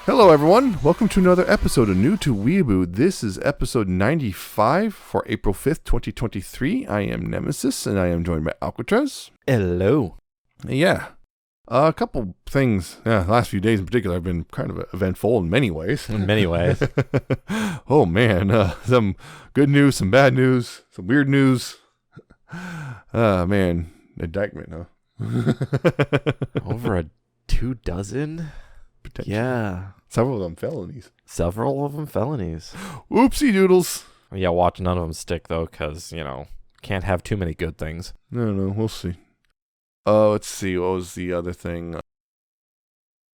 Hello, everyone. Welcome to another episode of New to Weeaboo. This is episode 95 for April 5th, 2023. I am Nemesis, and I am joined by Alcatraz. Hello. Yeah. A couple things. The last few days in particular have been kind of eventful in many ways. In many ways. Oh, man. Some good news, some bad news, some weird news. Man. Indictment, huh? Over 24? Yeah. Several of them felonies. Several of them felonies. Oopsie doodles. Yeah, watch none of them stick, though, because, can't have too many good things. No, we'll see. Let's see. What was the other thing?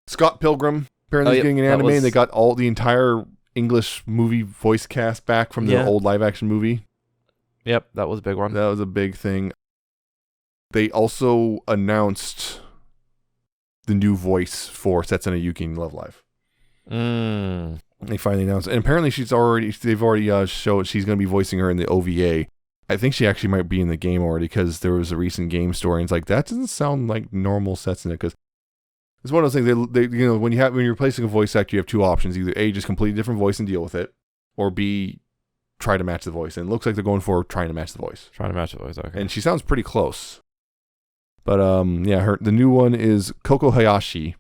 Scott Pilgrim apparently is getting an anime. They got the entire English movie voice cast back from the old live action movie. Yep, that was a big one. That was a big thing. They also announced the new voice for Setsuna Yuki in Love Live. They finally announced it. And apparently they've already showed she's going to be voicing her in the OVA. I think she actually might be in the game already because there was a recent game story and it's like, that doesn't sound like normal Setsuna, because it's one of those things they when you're replacing a voice actor, you have two options. Either A, just completely different voice and deal with it, or B, try to match the voice. And it looks like they're going for trying to match the voice. Okay. And she sounds pretty close. But the new one is Koko Hayashi.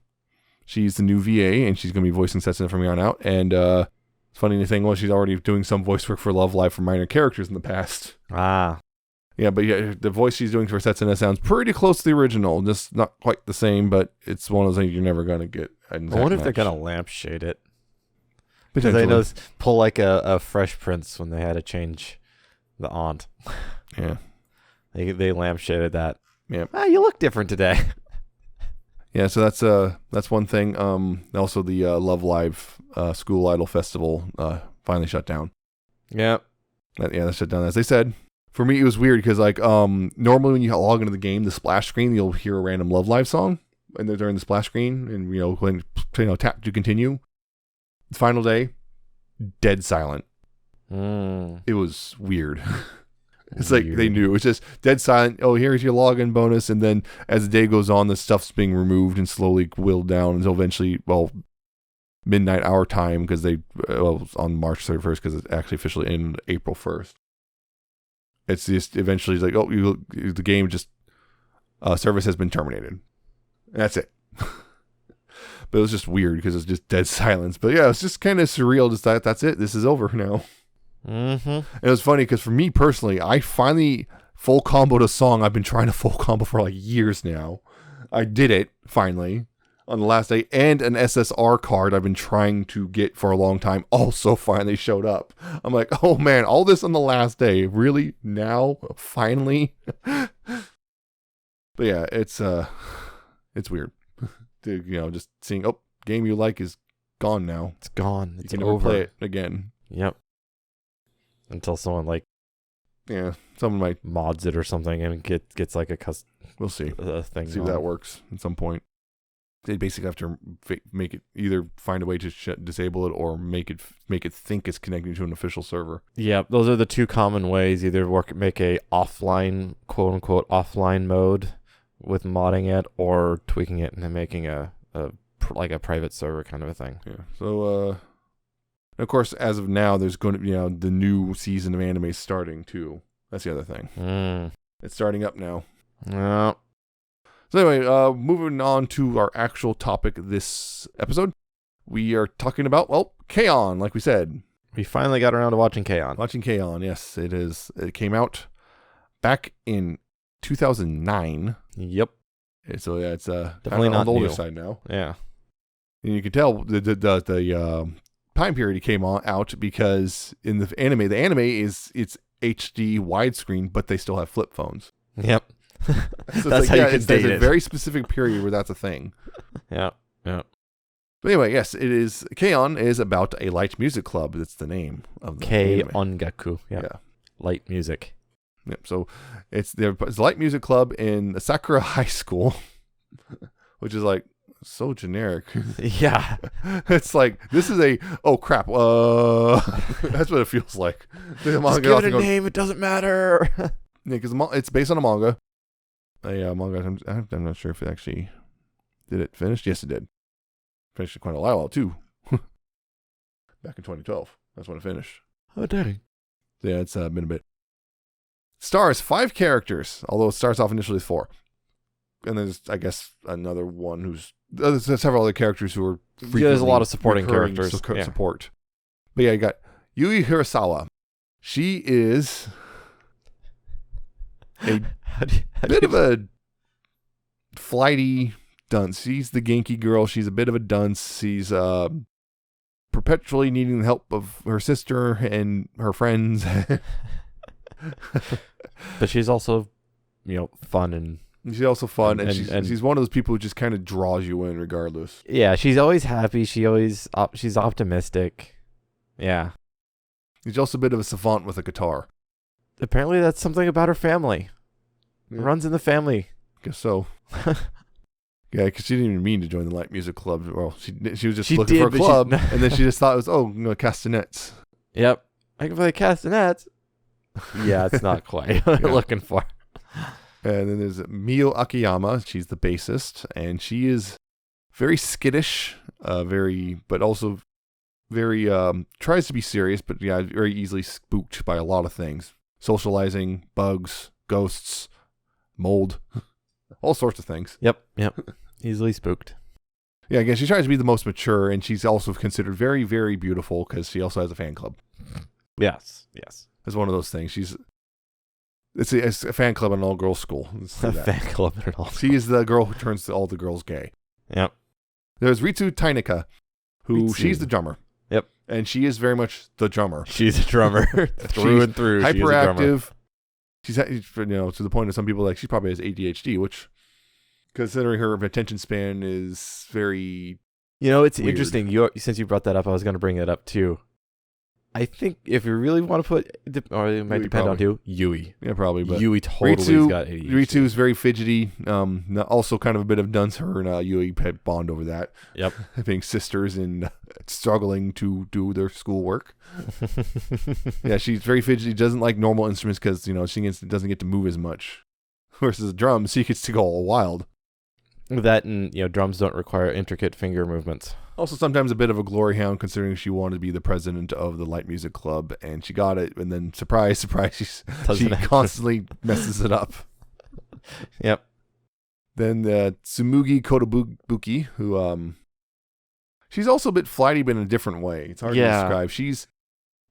She's the new VA, and she's going to be voicing Setsuna from here on out. And funny thing was, she's already doing some voice work for Love Live for minor characters in the past. Ah. Yeah, but the voice she's doing for Setsuna sounds pretty close to the original. Just not quite the same, but it's one of those things you're never going to get. I wonder if they're going to lampshade it. Because Potentially. they know pull like a Fresh Prince when they had to change the aunt. Yeah. They lampshaded that. Yeah. You look different today. Yeah, so that's one thing. Also, the Love Live School Idol Festival finally shut down. Yeah. That shut down. As they said, for me, it was weird because normally when you log into the game, the splash screen, you'll hear a random Love Live song, and they're during the splash screen, and when tap to continue. The final day, dead silent. It was weird. It's like they knew. It was just dead silent. Oh, here's your login bonus. And then as the day goes on, the stuff's being removed and slowly whittled down until eventually, midnight our time, because on March 31st, because it's actually officially in April 1st. It's just eventually like, the game just, service has been terminated. And that's it. But it was just weird because it was just dead silence. But yeah, it's just kind of surreal. Just that that's it. This is over now. Mm-hmm. And it was funny because for me personally, I finally full comboed a song I've been trying to full combo for like years now. I did it finally on the last day, and an SSR card I've been trying to get for a long time also finally showed up. I'm like, oh man, all this on the last day, really now, finally. But yeah, it's weird. Just seeing game you like is gone now. It's gone. It's you can over. never play it again. Yep. Until someone someone might mods it or something and gets like a custom. We'll see. Thing. See if that works at some point. They basically have to make it either find a way to disable it or make it think it's connecting to an official server. Yeah, those are the two common ways. Either make a offline, quote unquote, offline mode with modding it, or tweaking it and then making a private server kind of a thing. Yeah. So of course, as of now, there's going to be the new season of anime starting too. That's the other thing. It's starting up now. Yeah. So anyway, moving on to our actual topic this episode, we are talking about K-On! Like we said, we finally got around to watching K-On! Watching K-On! Yes, it is. It came out back in 2009. Yep. So yeah, it's definitely not on the older new. side now. Yeah. And you can tell the time period it came out because in the anime it's HD widescreen, but they still have flip phones. Yep. So that's how you can date it. There's a very specific period where that's a thing. Yeah. But anyway, yes, it is. K-On! Is about a light music club. That's the name of the anime. Ongaku. Yeah. Light music. Yep. So it's a light music club in Sakura High School, which is like so generic. Yeah. It's like, this is crap. That's what it feels like. Just give it a name. It doesn't matter. Yeah, because it's based on a manga. I'm not sure if it actually did it finish. Yes, it did. Finished it quite a while too. back in 2012. That's when it finished. Oh, dang. Yeah, it's been a bit. Stars 5 characters, although it starts off initially with 4. And there's, I guess, another one who's... There's several other characters who are... Yeah, there's a lot of supporting characters. Support. But yeah, you got Yui Hirasawa. She is a bit of a flighty dunce. She's the Genki girl. She's a bit of a dunce. She's perpetually needing the help of her sister and her friends. But she's also, fun and... She's also fun, and she's one of those people who just kind of draws you in regardless. Yeah, she's always happy. She's optimistic. Yeah. She's also a bit of a savant with a guitar. Apparently that's something about her family. Yeah. It runs in the family. Guess so. Yeah, because she didn't even mean to join the light music club. Well, she was just looking for a club, and then she just thought it was, castanets. Yep. I can play castanets. Yeah, it's not quite what I'm looking for. And then there's Mio Akiyama. She's the bassist, and she is very skittish, but also very tries to be serious, but yeah, very easily spooked by a lot of things: socializing, bugs, ghosts, mold, all sorts of things. Yep, easily spooked. Yeah, again, she tries to be the most mature, and she's also considered very, very beautiful because she also has a fan club. Yes. It's one of those things. It's a fan club at an all-girls school. A fan club at an all-girls. She is the girl who turns all the girls gay. Yep. There's Ritsu Tainika, she's the drummer. Yep. And she is very much the drummer. She's a drummer through and through. Hyperactive. She's to the point of some people she probably has ADHD, which, considering her attention span is very. It's weird. Interesting. Since you brought that up, I was going to bring it up too. I think if you really want to put, or it might depend on who, Yui. Yeah, probably. But Yui totally got ADHD. Ritsu is very fidgety. Also kind of a bit of dunce. Her and Yui bond over that. Yep. Being sisters and struggling to do their schoolwork. Yeah, she's very fidgety. Doesn't like normal instruments because, she doesn't get to move as much. Versus drums, she gets to go all wild. That and, drums don't require intricate finger movements. Also, sometimes a bit of a glory hound, considering she wanted to be the president of the Light Music Club, and she got it, and then, surprise, she constantly messes it up. Yep. Then Tsumugi Kotobuki, who, she's also a bit flighty, but in a different way. It's hard to describe. She's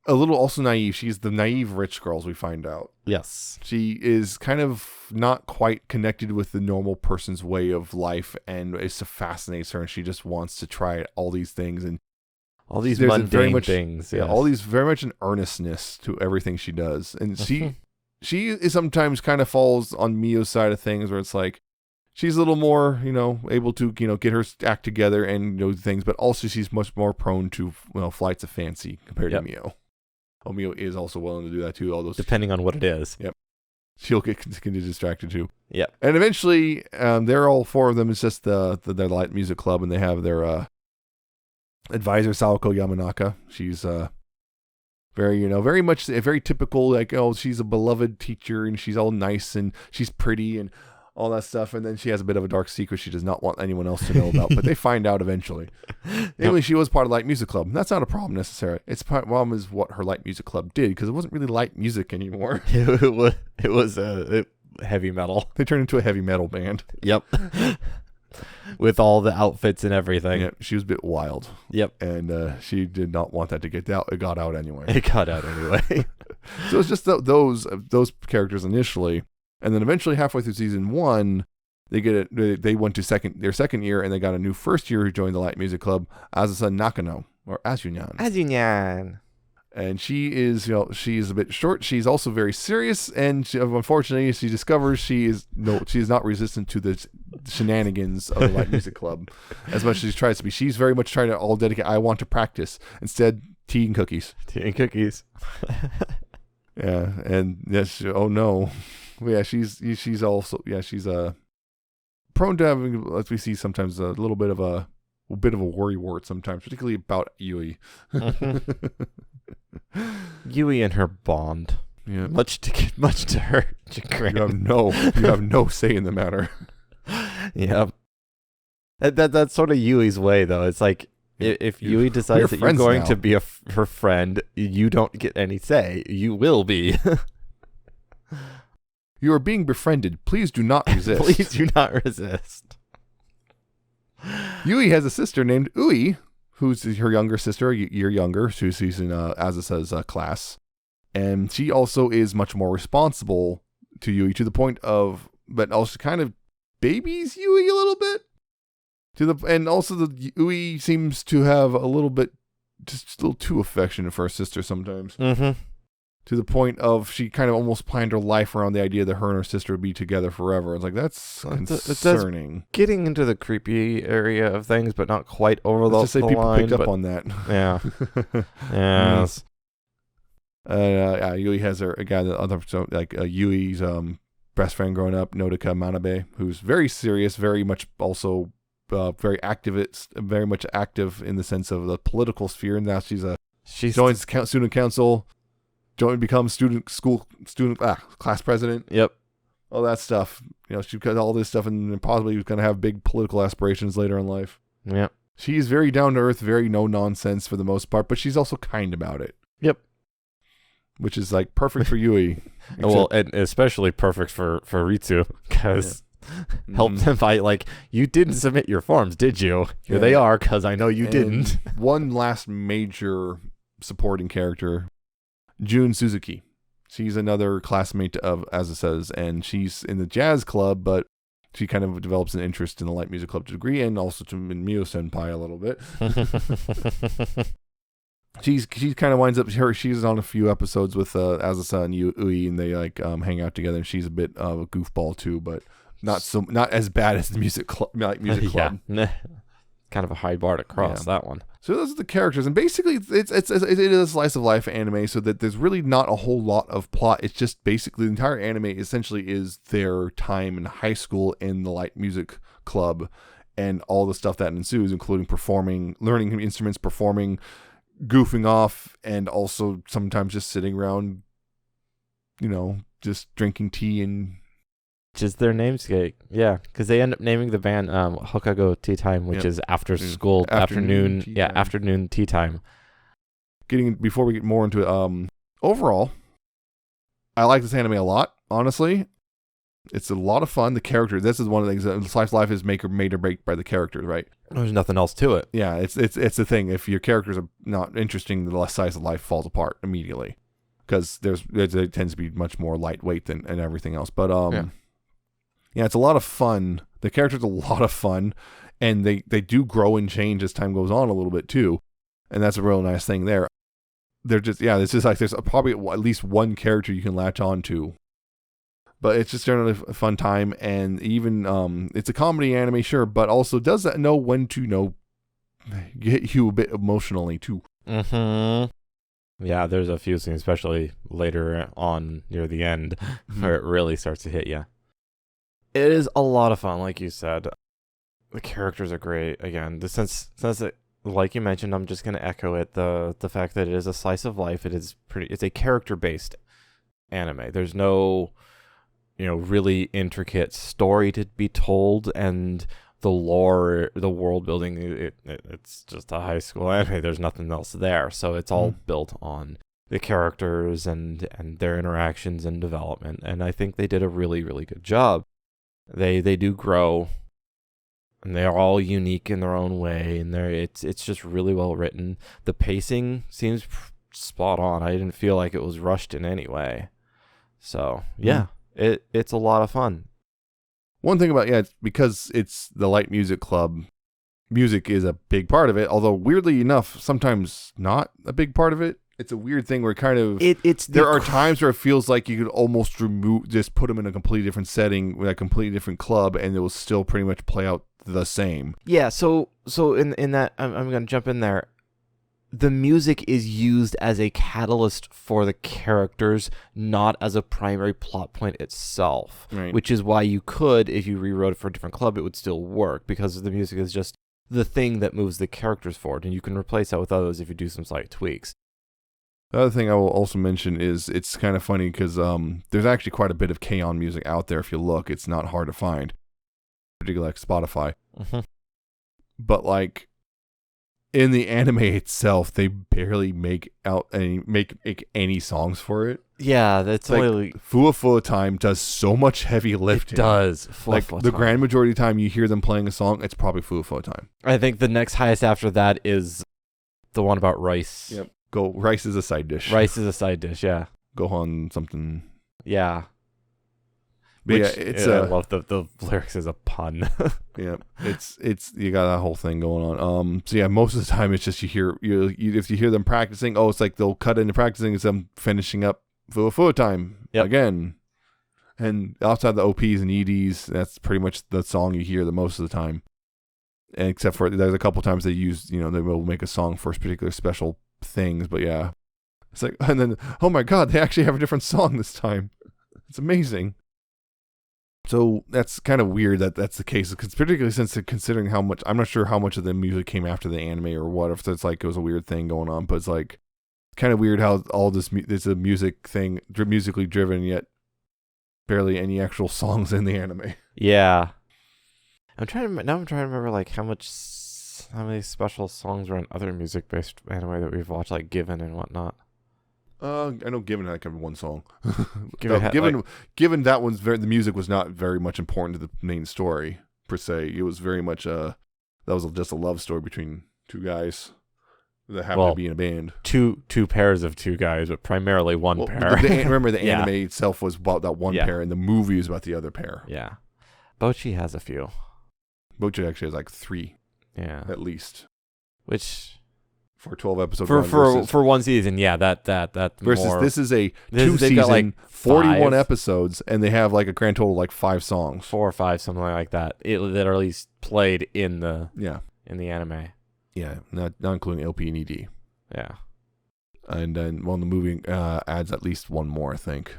a little also naive. She's the naive rich girl, as we find out. Yes. She is kind of not quite connected with the normal person's way of life, and it fascinates her, and she just wants to try all these things and all these mundane things. Yeah, all these very much an earnestness to everything she does. And she is sometimes kind of falls on Mio's side of things, where it's like she's a little more, able to, get her act together and do things, but also she's much more prone to, flights of fancy compared to Mio. Oh, Mio is also willing to do that too. All those depending on what it is. Yep. She'll get distracted too. Yep. And eventually, they're all 4 of them. It's just their light music club, and they have their advisor Sawako Yamanaka. She's very much a very typical she's a beloved teacher, and she's all nice and she's pretty and all that stuff, and then she has a bit of a dark secret she does not want anyone else to know about, but they find out eventually. Anyway, she was part of Light Music Club. That's not a problem necessarily. It's problem is what her Light Music Club did, because it wasn't really light music anymore. It was heavy metal. They turned into a heavy metal band. Yep. With all the outfits and everything. Yeah, she was a bit wild. Yep. And she did not want that to get out. It got out anyway. So it's just those characters initially. And then eventually, halfway through season 1, they went to their second year, and they got a new first year who joined the Light Music Club, Azusa Nakano, or Azunyan. And she is a bit short. She's also very serious, and unfortunately, she discovers she is not resistant to the shenanigans of the Light Music Club as much as she tries to be. She's very much trying to all dedicate. I want to practice instead. Tea and cookies. Yeah, and yes. Oh no. Yeah, she's also prone to having, as we see sometimes, a little bit of a worry wart sometimes, particularly about Yui. Yui and her bond. Yeah, much to her chagrin. You have no say in the matter. Yeah, that's sort of Yui's way though. It's like If Yui decides that you're friends going now. to be her friend, you don't get any say. You will be. You are being befriended. Please do not resist. Please do not resist. Yui has a sister named Ui, who's her younger sister, a year younger. She's in Azasa's class. And she also is much more responsible to Yui to the point of, but also kind of babies Yui a little bit. And also the Ui seems to have a little bit, just a little too affectionate for her sister sometimes. Mm-hmm. To the point of she kind of almost planned her life around the idea that her and her sister would be together forever. It's like, that's concerning. Getting into the creepy area of things, but not quite over Let's just say the people line. picked up on that. Yeah. Yes. Yui has her again. Yui's best friend growing up, Nodoka Manabe, who's very serious, very much also very activist, very much active in the sense of the political sphere. And now she joins student council. Becomes class president. Yep. All that stuff. She's got all this stuff and possibly going to have big political aspirations later in life. Yep. She's very down to earth, very no nonsense for the most part, but she's also kind about it. Yep. Which is like perfect for Yui. Well, and especially perfect for Ritsu because helps him by like, you didn't submit your forms, did you? Here they are, because I know you didn't. One last major supporting character, Jun Suzuki. She's another classmate of Azasa's, and she's in the jazz club, but she kind of develops an interest in the light music club to a degree, and also in Mio Senpai a little bit. She kind of winds up she's on a few episodes with Azasa and Ui, and they like hang out together, and she's a bit of a goofball too, but not as bad as the music club. Yeah. Kind of a high bar to cross, that one. So those are the characters, and basically it is a slice of life anime, so that there's really not a whole lot of plot. It's just basically the entire anime essentially is their time in high school in the light music club, and all the stuff that ensues, including performing, learning instruments, performing, goofing off, and also sometimes just sitting around, just drinking tea and. Which is their namesake, yeah, because they end up naming the band Hokago Tea Time, which is after school afternoon tea time. Before we get more into it, overall, I like this anime a lot. Honestly, it's a lot of fun. The characters. This is one of the things that slice of life is made or break by the characters, right? There's nothing else to it. Yeah, it's the thing. If your characters are not interesting, the slice of life falls apart immediately because it tends to be much more lightweight than and everything else. But yeah, it's a lot of fun. The characters are a lot of fun, and they do grow and change as time goes on a little bit too, and that's a real nice thing there. They're just it's just like there's probably at least one character you can latch on to, but it's just generally a fun time, and even it's a comedy anime, sure, but also does that know when to get you a bit emotionally too. Mm-hmm. Yeah, there's a few scenes, especially later on near the end, where it really starts to hit you. It is a lot of fun, like you said. The characters are great. Again, since it, like you mentioned, I'm just gonna echo it. The fact that it is a slice of life. It's a character based anime. There's no, really intricate story to be told, and the lore, the world building. It's just a high school anime. There's nothing else there. So it's all built on the characters and their interactions and development. And I think they did a really, really good job. They do grow, and they are all unique in their own way, and it's just really well written. The pacing seems spot on. I didn't feel like it was rushed in any way. So yeah, it's a lot of fun. One thing about it's because it's the light music club. Music is a big part of it, although weirdly enough, sometimes not a big part of it. It's a weird thing where kind of there are times where it feels like you could almost put them in a completely different setting with a completely different club, and it will still pretty much play out the same. Yeah. So in that, I'm going to jump in there. The music is used as a catalyst for the characters, not as a primary plot point itself. Right. Which is why you could, if you rewrote it for a different club, it would still work because the music is just the thing that moves the characters forward, and you can replace that with others if you do some slight tweaks. The other thing I will also mention is it's kind of funny because there's actually quite a bit of K-On! Music out there. If you look, it's not hard to find, particularly like Spotify. Mm-hmm. But like, in the anime itself, they barely make any songs for it. Yeah, that's Like only Full Time does so much heavy lifting. it does. Like the grand majority of the time you hear them playing a song, it's probably Full Time. I think the next highest after that is the one about rice. Yep. Rice is a side dish. Rice is a side dish. Yeah. Gohan something. Yeah. But Which, it's I love the lyrics as a pun. Yeah, it's you got that whole thing going on. So yeah, most of the time it's just you if you hear them practicing, it's like they'll cut into practicing as them finishing up full time again. And outside the OPs and EDs, that's pretty much the song you hear the most of the time. And except for there's a couple times they use, they will make a song for particular special things, but yeah. It's like, and then, oh my God, they actually have a different song this time. It's amazing. So that's kind of weird that that's the case, because particularly since considering how much, I'm not sure how much of the music came after the anime or what, if it's like it was a weird thing going on, but it's like kind of weird how all this is a music thing, musically driven, yet barely any actual songs in the anime. Yeah. I'm trying to remember like how many special songs were in other music-based anime that we've watched, like Given and whatnot. I know Given had kind of one song. Given that one's the music was not very much important to the main story per se. It was very much that was just a love story between two guys that happened to be in a band. Two pairs of two guys, but primarily one pair. Remember the anime itself was about that one pair, and the movie is about the other pair. Yeah, Bocchi has a few. Bocchi actually has like 3, at least. Which for 12 episodes for one season, that versus more, this is a 2-season, like 41 episodes, and they have like a grand total of like 5 songs, 4 or 5, something like that. That are at least played in the anime. Yeah, not including LP and ED. Yeah, and then the movie adds at least 1 more, I think,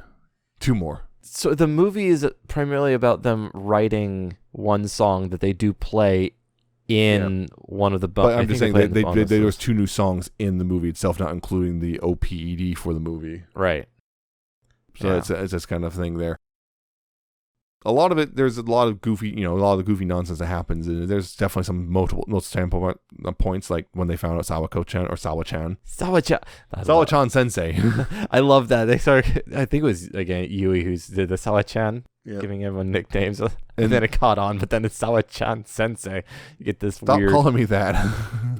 2 more. So the movie is primarily about them writing one song that they do play in one of the but I'm just saying there was 2 new songs in the movie itself, not including the OPED for the movie. Right. So it's this kind of thing there. A lot of it, there's a lot of goofy, a lot of the goofy nonsense that happens, and there's definitely some multiple sample points, like when they found out Sawako-chan or Sawa-chan. Sawa-chan Sensei. I love that. They started, I think it was, again, Yui who did the Sawa-chan, giving everyone nicknames, and then it caught on, but then it's Sawa-chan Sensei. You get this Stop calling me that.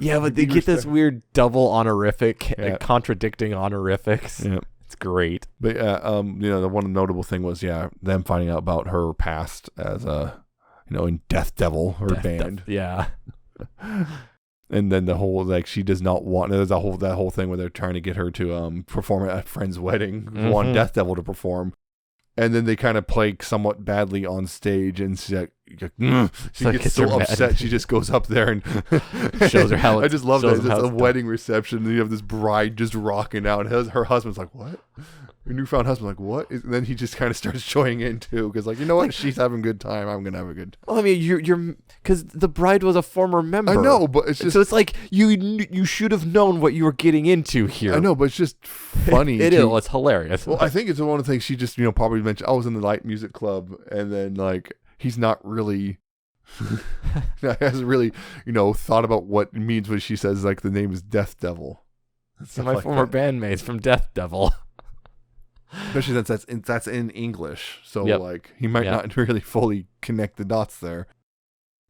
Yeah, but they get this weird double honorific, contradicting honorifics. Yeah. It's great. But the one notable thing was them finding out about her past as in Death Devil, her band. And then the whole she does not want. There's that whole thing where they're trying to get her to perform at a friend's wedding, want Death Devil to perform, and then they kind of play somewhat badly on stage, and she gets so upset. She just goes up there and shows her how. I just love that. It's a wedding reception. And you have this bride just rocking out, and her husband's like, "What?" Her newfound husband's like, "What?" And then he just kind of starts joining in too, because you know what? She's having a good time. I'm gonna have a good time. Well, I mean, you're because the bride was a former member. I know, but it's just so it's like you should have known what you were getting into here. I know, but it's just funny. It's hilarious. Well, I think it's one of the things she just probably mentioned. I was in the light music club, and then he's not really hasn't really thought about what it means when she says the name is Death Devil. My former bandmates from Death Devil. Especially since that's in English, so he might not really fully connect the dots there.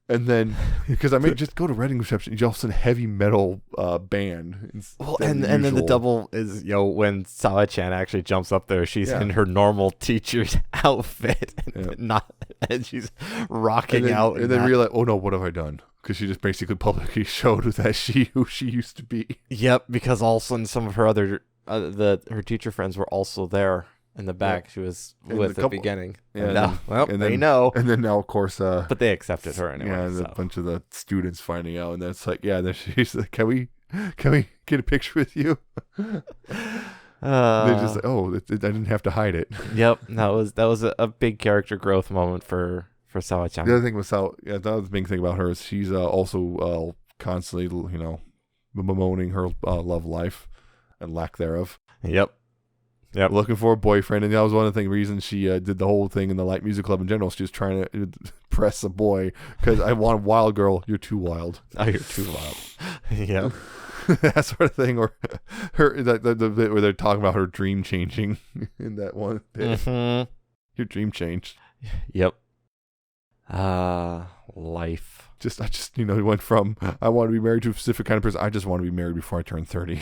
And then because I may just go to wedding reception, you all of a sudden heavy metal band. Well, and then the double is when Sawa-chan actually jumps up there, she's in her normal teacher's outfit, and she's rocking out. And then realize, oh no, what have I done? Because she just basically publicly showed that who she used to be. Yep, because all of a sudden some of her other her teacher friends were also there in the back. She was with at the beginning. Yeah, they know. And then now, of course, but they accepted her anyway. Yeah, and a bunch of the students finding out, and then it's then she's like, "Can we get a picture with you?" They're just like, "Oh, I didn't have to hide it." Yep, that was a big character growth moment for Sawa-chan. The other thing with the other big thing about her is she's also constantly bemoaning her love life and lack thereof. Yep. Yep. looking for a boyfriend, and that was one of the reasons she did the whole thing in the light music club in general. She was trying to press a boy because I want a wild girl. You're too wild. Oh, you're too wild. Yeah. That sort of thing, or the bit where they're talking about her dream changing in that one bit. Mm-hmm. Your dream changed. Yep. Life. I just went from I want to be married to a specific kind of person. I just want to be married before I turn 30.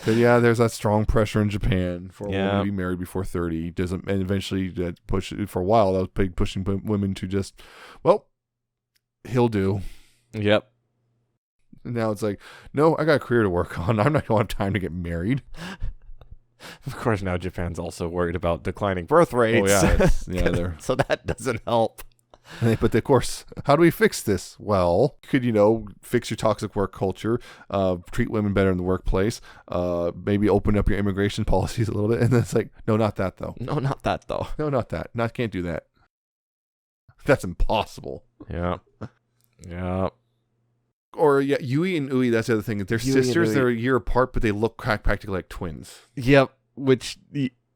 But yeah, there's that strong pressure in Japan for a woman to be married before 30. And eventually push for a while. That was big, pushing women to just, well, he'll do. Yep. And now it's like, no, I got a career to work on. I'm not going to have time to get married. Of course, now Japan's also worried about declining birth rates. Oh yeah, so that doesn't help. But of course, how do we fix this? Well, you could, fix your toxic work culture, treat women better in the workplace, maybe open up your immigration policies a little bit. And then it's like, no, not that though. No, not that though. No, not that. Can't do that. That's impossible. Yeah. Yeah. Or Yui and Ui, that's the other thing. They're Yui sisters. They're a year apart, but they look practically like twins. Yep. Which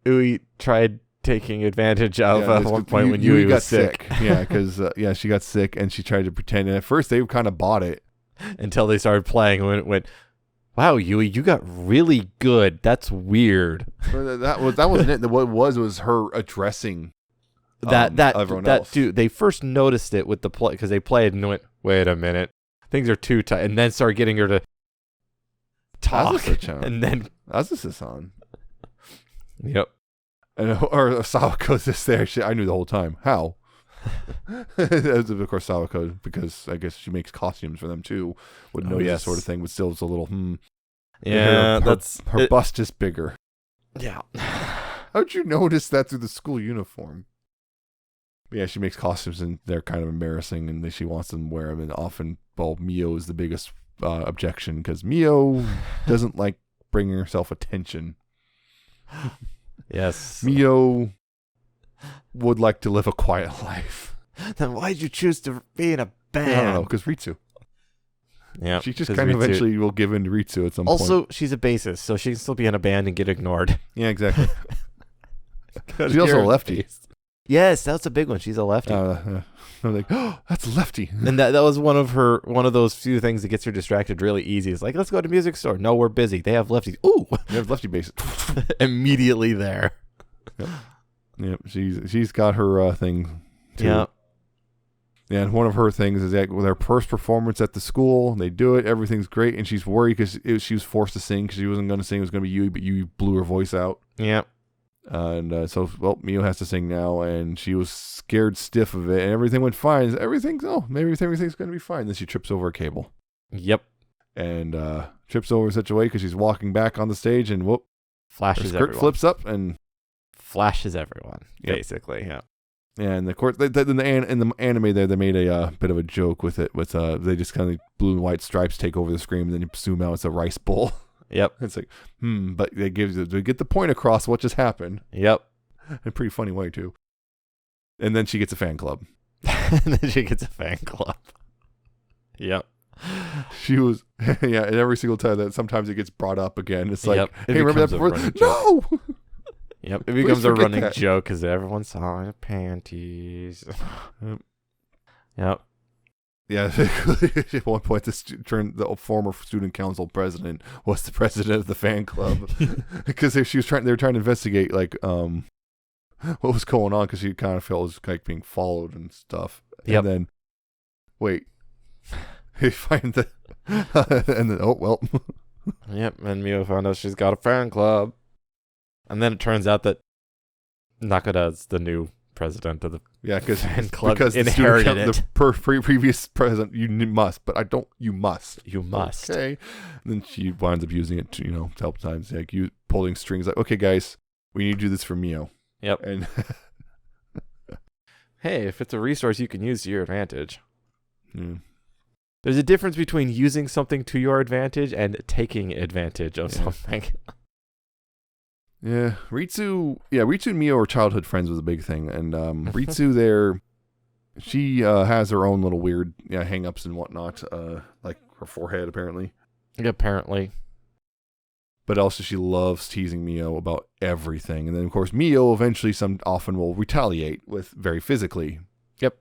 Ui tried taking advantage of at one point when Yui got was sick. Yeah, because she got sick and she tried to pretend. And at first they kind of bought it until they started playing and went, "Wow, Yui, you got really good. That's weird." That wasn't it. What it was her addressing everyone else. Dude, they first noticed it with the play because they played and went, "Wait a minute, things are too tight," and then started getting her to talk, and then Azusa-san. Yep. Or Sawako's just there. I knew the whole time. How? Of course, Sawako, because I guess she makes costumes for them too, would know this sort of thing, but still it's a little, Yeah, her bust is bigger. Yeah. How'd you notice that through the school uniform? Yeah, she makes costumes and they're kind of embarrassing and she wants them to wear them. And often, Mio is the biggest objection because Mio doesn't like bringing herself attention. Yes. Mio would like to live a quiet life. Then why'd you choose to be in a band? I don't know, because Ritsu. Yeah. She just kind of eventually will give in to Ritsu at some point. Also, she's a bassist, so she can still be in a band and get ignored. Yeah, exactly. She's also a lefty. Yes, that's a big one. She's a lefty. I'm like, oh, that's Lefty. And that was one of those few things that gets her distracted really easy. It's like, let's go to music store. No, we're busy. They have lefties. Ooh, they have lefty bass. Immediately there. Yep. She's got her thing too. Yeah. Yeah, and one of her things is that with her first performance at the school, they do it. Everything's great, and she's worried because she was forced to sing because she wasn't going to sing. It was going to be Yui, but Yui blew her voice out. Yeah. And so Mio has to sing now, and she was scared stiff of it, and everything went fine. Maybe everything's going to be fine. Then she trips over a cable. Yep. And trips over in such a way because she's walking back on the stage, and whoop, flashes her skirt everyone. flips up and flashes everyone. Yep. Basically, yeah. And of course, in the anime there, they made a bit of a joke with it. With they just kind of blue and white stripes take over the screen, and then you zoom out, it's a rice bowl. Yep. It's like, but they get the point across what just happened. Yep. In a pretty funny way too. And then she gets a fan club. Yep. She was, yeah, and every single time that sometimes it gets brought up again. It's like, hey, remember that before? No! Yep, it becomes a running joke because everyone saw her panties. Yep. Yeah, at one point, the former student council president was the president of the fan club because they were trying to investigate like what was going on because she kind of felt it was like being followed and stuff. Yep. And then, wait, they find the and then Yep, and Mio found out she's got a fan club, and then it turns out that Nakada's the new president of the fan club because inherited it. The previous president, you must, but I don't. You must. You must. Okay. And then she winds up using it to help times like you pulling strings. Like, okay, guys, we need to do this for Mio. Yep. And hey, if it's a resource you can use to your advantage. Hmm. There's a difference between using something to your advantage and taking advantage of something. Yeah, Ritsu and Mio are childhood friends was a big thing, and Ritsu she has her own little weird hang-ups and whatnot, like her forehead apparently. Apparently. But also she loves teasing Mio about everything. And then, of course, Mio eventually often will retaliate with very physically. Yep.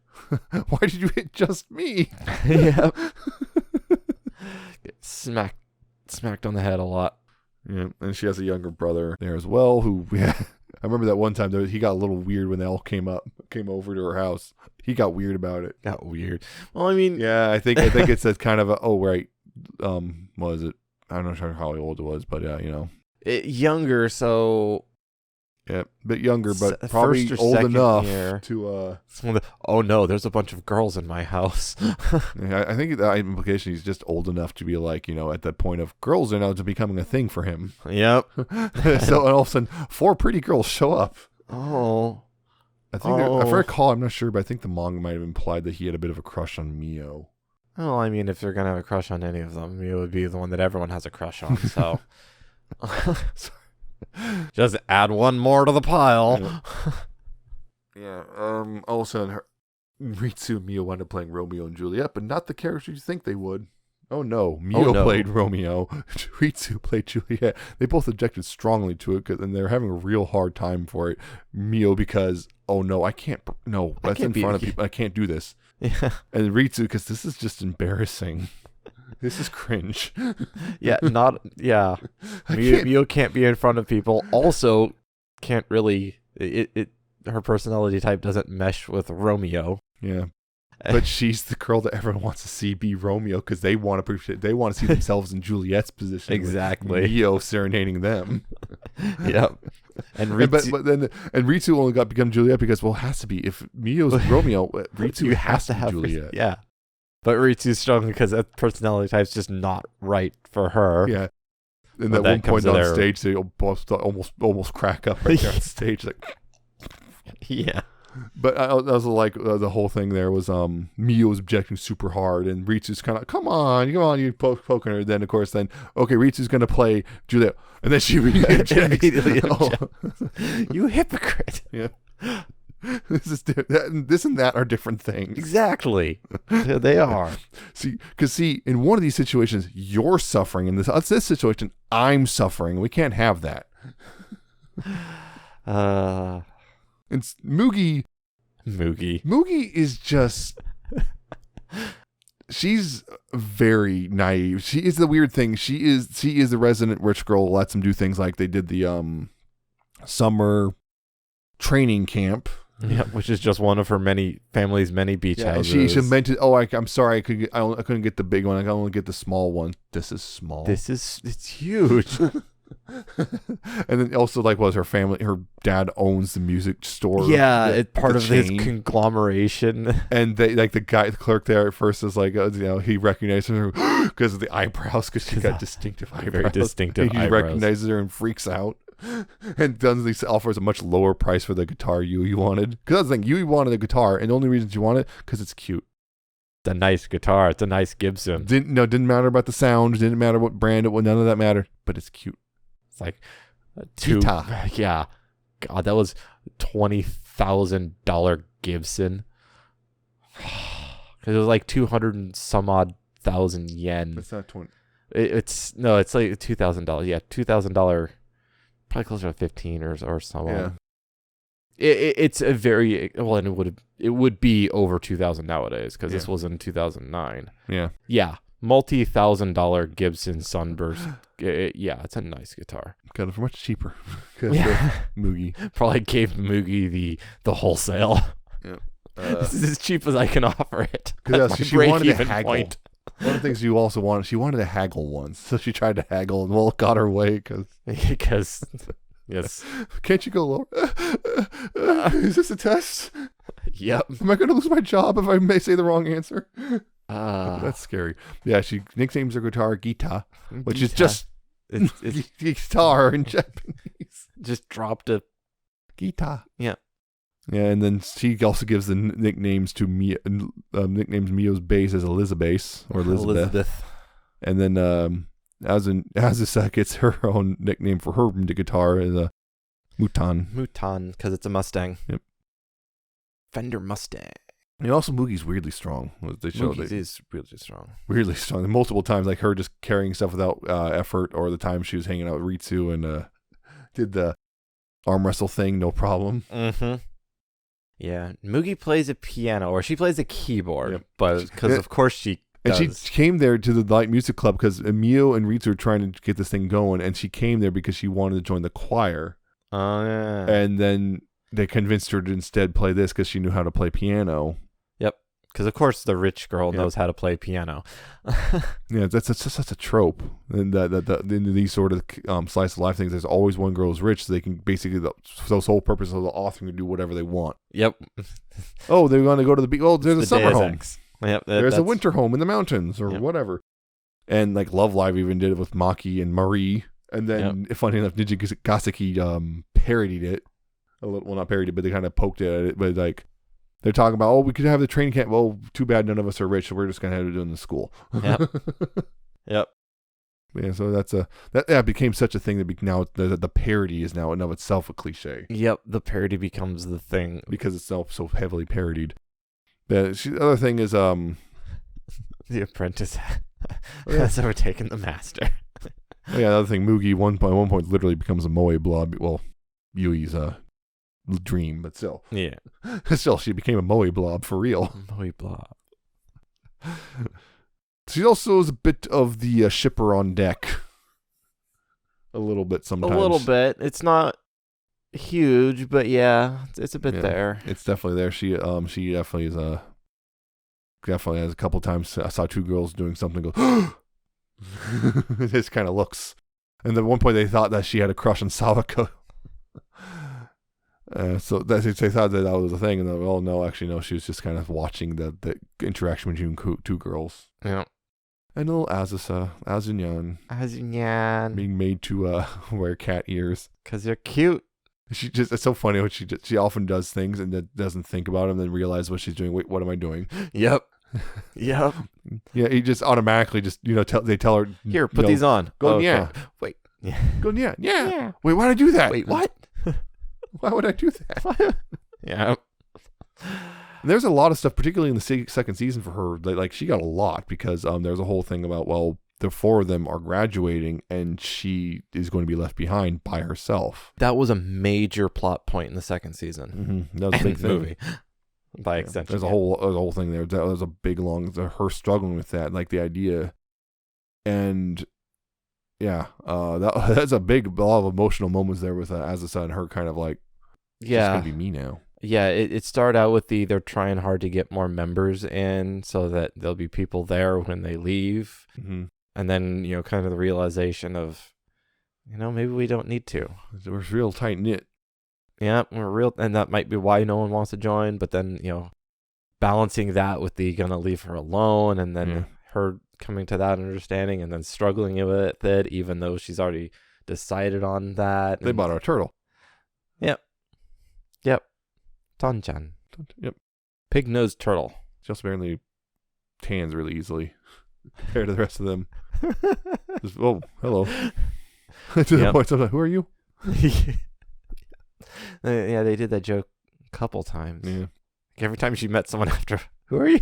Why did you hit just me? Yep. Get smacked on the head a lot. Yeah, and she has a younger brother there as well who, I remember that one time he got a little weird when they all came over to her house. He got weird about it. Got weird. Well, I mean, Yeah, I think it's a kind of a, oh, right. What is it? I'm not sure how old it was, but yeah, younger, so yeah, a bit younger, but first probably or old second enough year. to Oh no, there's a bunch of girls in my house. I think the implication he's just old enough to be like, at the point of girls are now becoming a thing for him. Yep. So and all of a sudden 4 pretty girls show up. Oh. I think if I recall, I'm not sure, but I think the manga might have implied that he had a bit of a crush on Mio. Well, I mean, if you're gonna have a crush on any of them, Mio would be the one that everyone has a crush on. So, just add one more to the pile. Yeah. All of a sudden, Ritsu and Mio wound up playing Romeo and Juliet, but not the characters you think they would. Oh no, Mio played Romeo, Ritsu played Juliet. They both objected strongly to it, and they're having a real hard time for it. Mio because, oh no, I can't. No, that's in front of people. I can't do this. Yeah. And Ritsu because this is just embarrassing. This is cringe. Yeah, Mio can't be in front of people. Also, can't really. Her personality type doesn't mesh with Romeo. Yeah. But she's the girl that everyone wants to see be Romeo because they want to see themselves in Juliet's position. Exactly. Mio serenading them. Yep. And Ritsu, and Ritsu only become Juliet because, well, it has to be. If Mio's Romeo, Ritsu has to have Juliet. Yeah. But Ritsu's strong because that personality type's just not right for her. Yeah. And at one point on stage, they almost crack up right there on stage. Like, yeah. But I was like, the whole thing there was Mio was objecting super hard, and Ritsu's kind of, come on, you poking her. Then, of course, okay, Ritsu's going to play Juliet. And then she immediately You hypocrite. Yeah. This and that are different things. Exactly. Yeah, they are. Because in one of these situations, you're suffering. In this situation, I'm suffering. We can't have that. And Mugi is just, she's very naive. She is the weird thing. She is the resident rich girl who lets them do things like they did the summer training camp. Yeah, which is just one of her family's many beach houses. She meant to. Oh, I'm sorry. I couldn't get the big one. I can only get the small one. This is small. It's huge. And then also her family, her dad owns the music store. Yeah, it's part of his conglomeration. And they the clerk there at first is like, he recognizes her because of the eyebrows, because she got distinctive eyebrows. Very distinctive eyebrows. He recognizes her and freaks out. And offers a much lower price for the guitar Yui wanted. Because that's the thing, Yui wanted a guitar, and the only reason she wanted it because it's cute. It's a nice guitar. It's a nice Gibson. Didn't matter about the sound. Didn't matter what brand it was. None of that mattered. But it's cute. It's like Yeah. God, that was $20,000 Gibson. Because it was like 200 and some odd thousand yen. It's not 20. It's like $2,000. Yeah, $2,000. Probably closer to 15 or so. Yeah. It's a very well, and it would be over 2,000 nowadays because this was in 2009. Yeah. Yeah. $multi-thousand Gibson Sunburst. It's a nice guitar. Got it for much cheaper. Mugi probably gave Mugi the wholesale. Yeah. This is as cheap as I can offer it. She wanted to haggle. Point. One of the things you also wanted, she wanted to haggle once, so she tried to haggle and it got her way because yes. Can't you go lower? Is this a test? Yep. Am I going to lose my job if I may say the wrong answer? That's scary. Yeah, she nicknames her guitar Gita, which is just it's guitar in Japanese. Just dropped a Gita. Yeah. Yeah, and then she also gives the nicknames to nicknames Mio's bass as Elizabeth or Elizabeth. And then Azusa gets her own nickname for her guitar as a Mutan. Mutan, because it's a Mustang. Yep. Fender Mustang. And also, Moogie's weirdly strong. They show Moogie's is really strong. Weirdly strong. And multiple times, like her just carrying stuff without effort, or the time she was hanging out with Ritsu and did the arm wrestle thing, no problem. Mm-hmm. Yeah, Moogie plays a piano, or she plays a keyboard, Yep. but because of course she does. And she came there to the light music club because Emil and Ritsu were trying to get this thing going, and she came there because she wanted to join the choir. Oh, yeah. And then they convinced her to instead play this because she knew how to play piano. Yep. Because, of course, the rich girl knows how to play piano. Yeah, that's such a trope. And in these sort of slice of life things, there's always one girl who's rich, so they can basically, the sole purpose of the author can do whatever they want. Yep. Oh, they're going to go to the beach. Oh, there's a summer home. Yep, there's a winter home in the mountains or whatever. And like Love Live even did it with Maki and Marie. And then, funny enough, Nijigaseki parodied it. A little, well, not parodied, but they kind of poked at it. But like, they're talking about, oh, we could have the training camp. Well, too bad none of us are rich, so we're just gonna have to do it in the school. Yep. Yep. Yeah, so that became such a thing that now the parody is now in of itself a cliche. Yep, the parody becomes the thing because it's so heavily parodied. The other thing is the apprentice has overtaken the master. Oh, yeah, another thing, Moogie at one point literally becomes a moe blob. Well, Yui's dream, but still. Yeah. Still, she became a moe blob for real. Moe blob. She also is a bit of the shipper on deck. A little bit sometimes. A little bit. It's not huge, but yeah, it's a bit there. It's definitely there. She definitely is definitely has a couple times. I saw two girls doing something. Go. This kind of looks. And at one point they thought that she had a crush on Sawako. So they thought that was a thing, and then, oh no, actually no, she was just kind of watching the interaction between two girls. Yeah. And little Azunyan being made to wear cat ears because they're cute. It's so funny when she often does things and then doesn't think about them, then realize what she's doing. Wait, what am I doing? Yep. Yep. Yeah, he just automatically they tell her, here, put these on. Go, okay. Yeah. Wait. Yeah. Go, yeah. Wait, why'd I do that? Wait, what? Why would I do that? Yeah. And there's a lot of stuff, particularly in the second season for her. Like she got a lot because there's a whole thing about, well, the four of them are graduating and she is going to be left behind by herself. That was a major plot point in the second season. Mm-hmm. That was a big thing. Movie. By extension. There's a whole thing there. That was a big her struggling with that, like the idea. And yeah, that's a lot of emotional moments there with Azusa and her kind of like, it's gonna be me now. Yeah, it started out with they're trying hard to get more members in so that there'll be people there when they leave. Mm-hmm. And then, kind of the realization of, maybe we don't need to. We're real tight knit. Yeah, we're real, and that might be why no one wants to join. But then, balancing that with gonna leave her alone, and then her coming to that understanding, and then struggling with it, even though she's already decided on that. They bought her a turtle. Yep. Tan-chan. Yep. Pig-nosed turtle. She also apparently tans really easily compared to the rest of them. Just, oh, hello. To the point, I'm like, who are you? Yeah, they did that joke a couple times. Yeah. Every time she met someone after, who are you?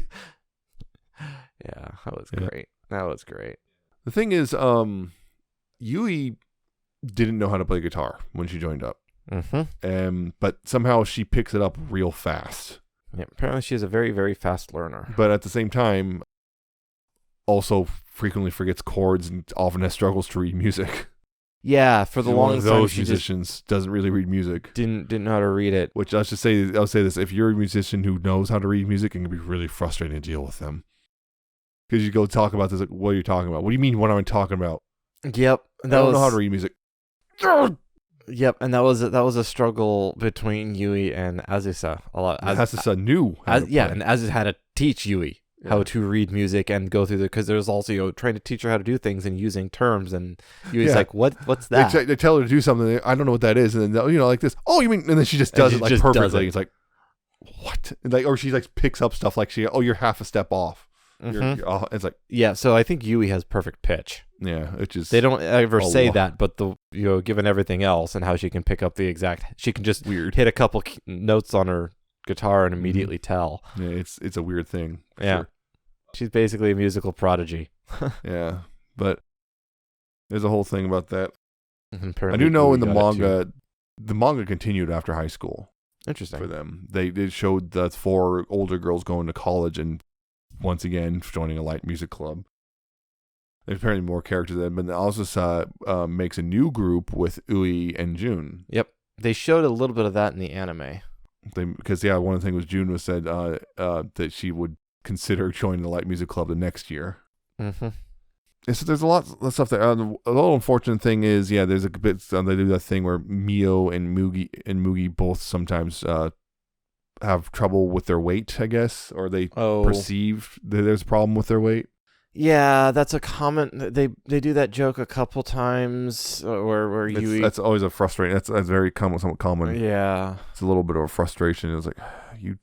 Yeah, that was great. That was great. The thing is, Yui didn't know how to play guitar when she joined up. Mm-hmm. But somehow she picks it up real fast. Yeah, apparently she is a very, very fast learner. But at the same time, also frequently forgets chords and often has struggles to read music. Yeah, for the longest time, those musicians doesn't really read music. Didn't know how to read it. Which I'll say this: if you're a musician who knows how to read music, it can be really frustrating to deal with them. Because you go talk about this, like, what are you talking about? What do you mean? What am I talking about? Yep, I don't know how to read music. Yep, and that was a struggle between Yui and Azusa a lot. Azusa knew. And Azusa had to teach Yui how to read music and go through because there's also trying to teach her how to do things and using terms, and Yui's like, what's that? They tell her to do something. I don't know what that is, and then like this. Oh, you mean? And then she just does it like perfectly. It's like, what? Like, or she like picks up stuff like you're half a step off. Mm-hmm. It's like, yeah. So I think Yui has perfect pitch. Yeah, it's just they don't ever say that, but given everything else and how she can pick up she can just hit a couple notes on her guitar and immediately tell. Yeah, it's a weird thing. Yeah. Sure. She's basically a musical prodigy. Yeah, but there's a whole thing about that. And I apparently do know in the Louis got it too. manga continued after high school Interesting. for them. They showed the 4 older girls going to college and once again joining a light music club. There's apparently more characters there, but it also makes a new group with Ui and Jun. Yep. They showed a little bit of that in the anime. Because one of the things was Jun was said that she would consider joining the light music club the next year. Mm-hmm. And so there's a lot of stuff there. A little unfortunate thing is, there's a bit. They do that thing where Mio and Mugi both sometimes have trouble with their weight, I guess, or they perceive that there's a problem with their weight. Yeah, that's a common. They do that joke a couple times where Yui. That's always a frustrating. That's very somewhat common. Yeah, it's a little bit of a frustration. It's like you're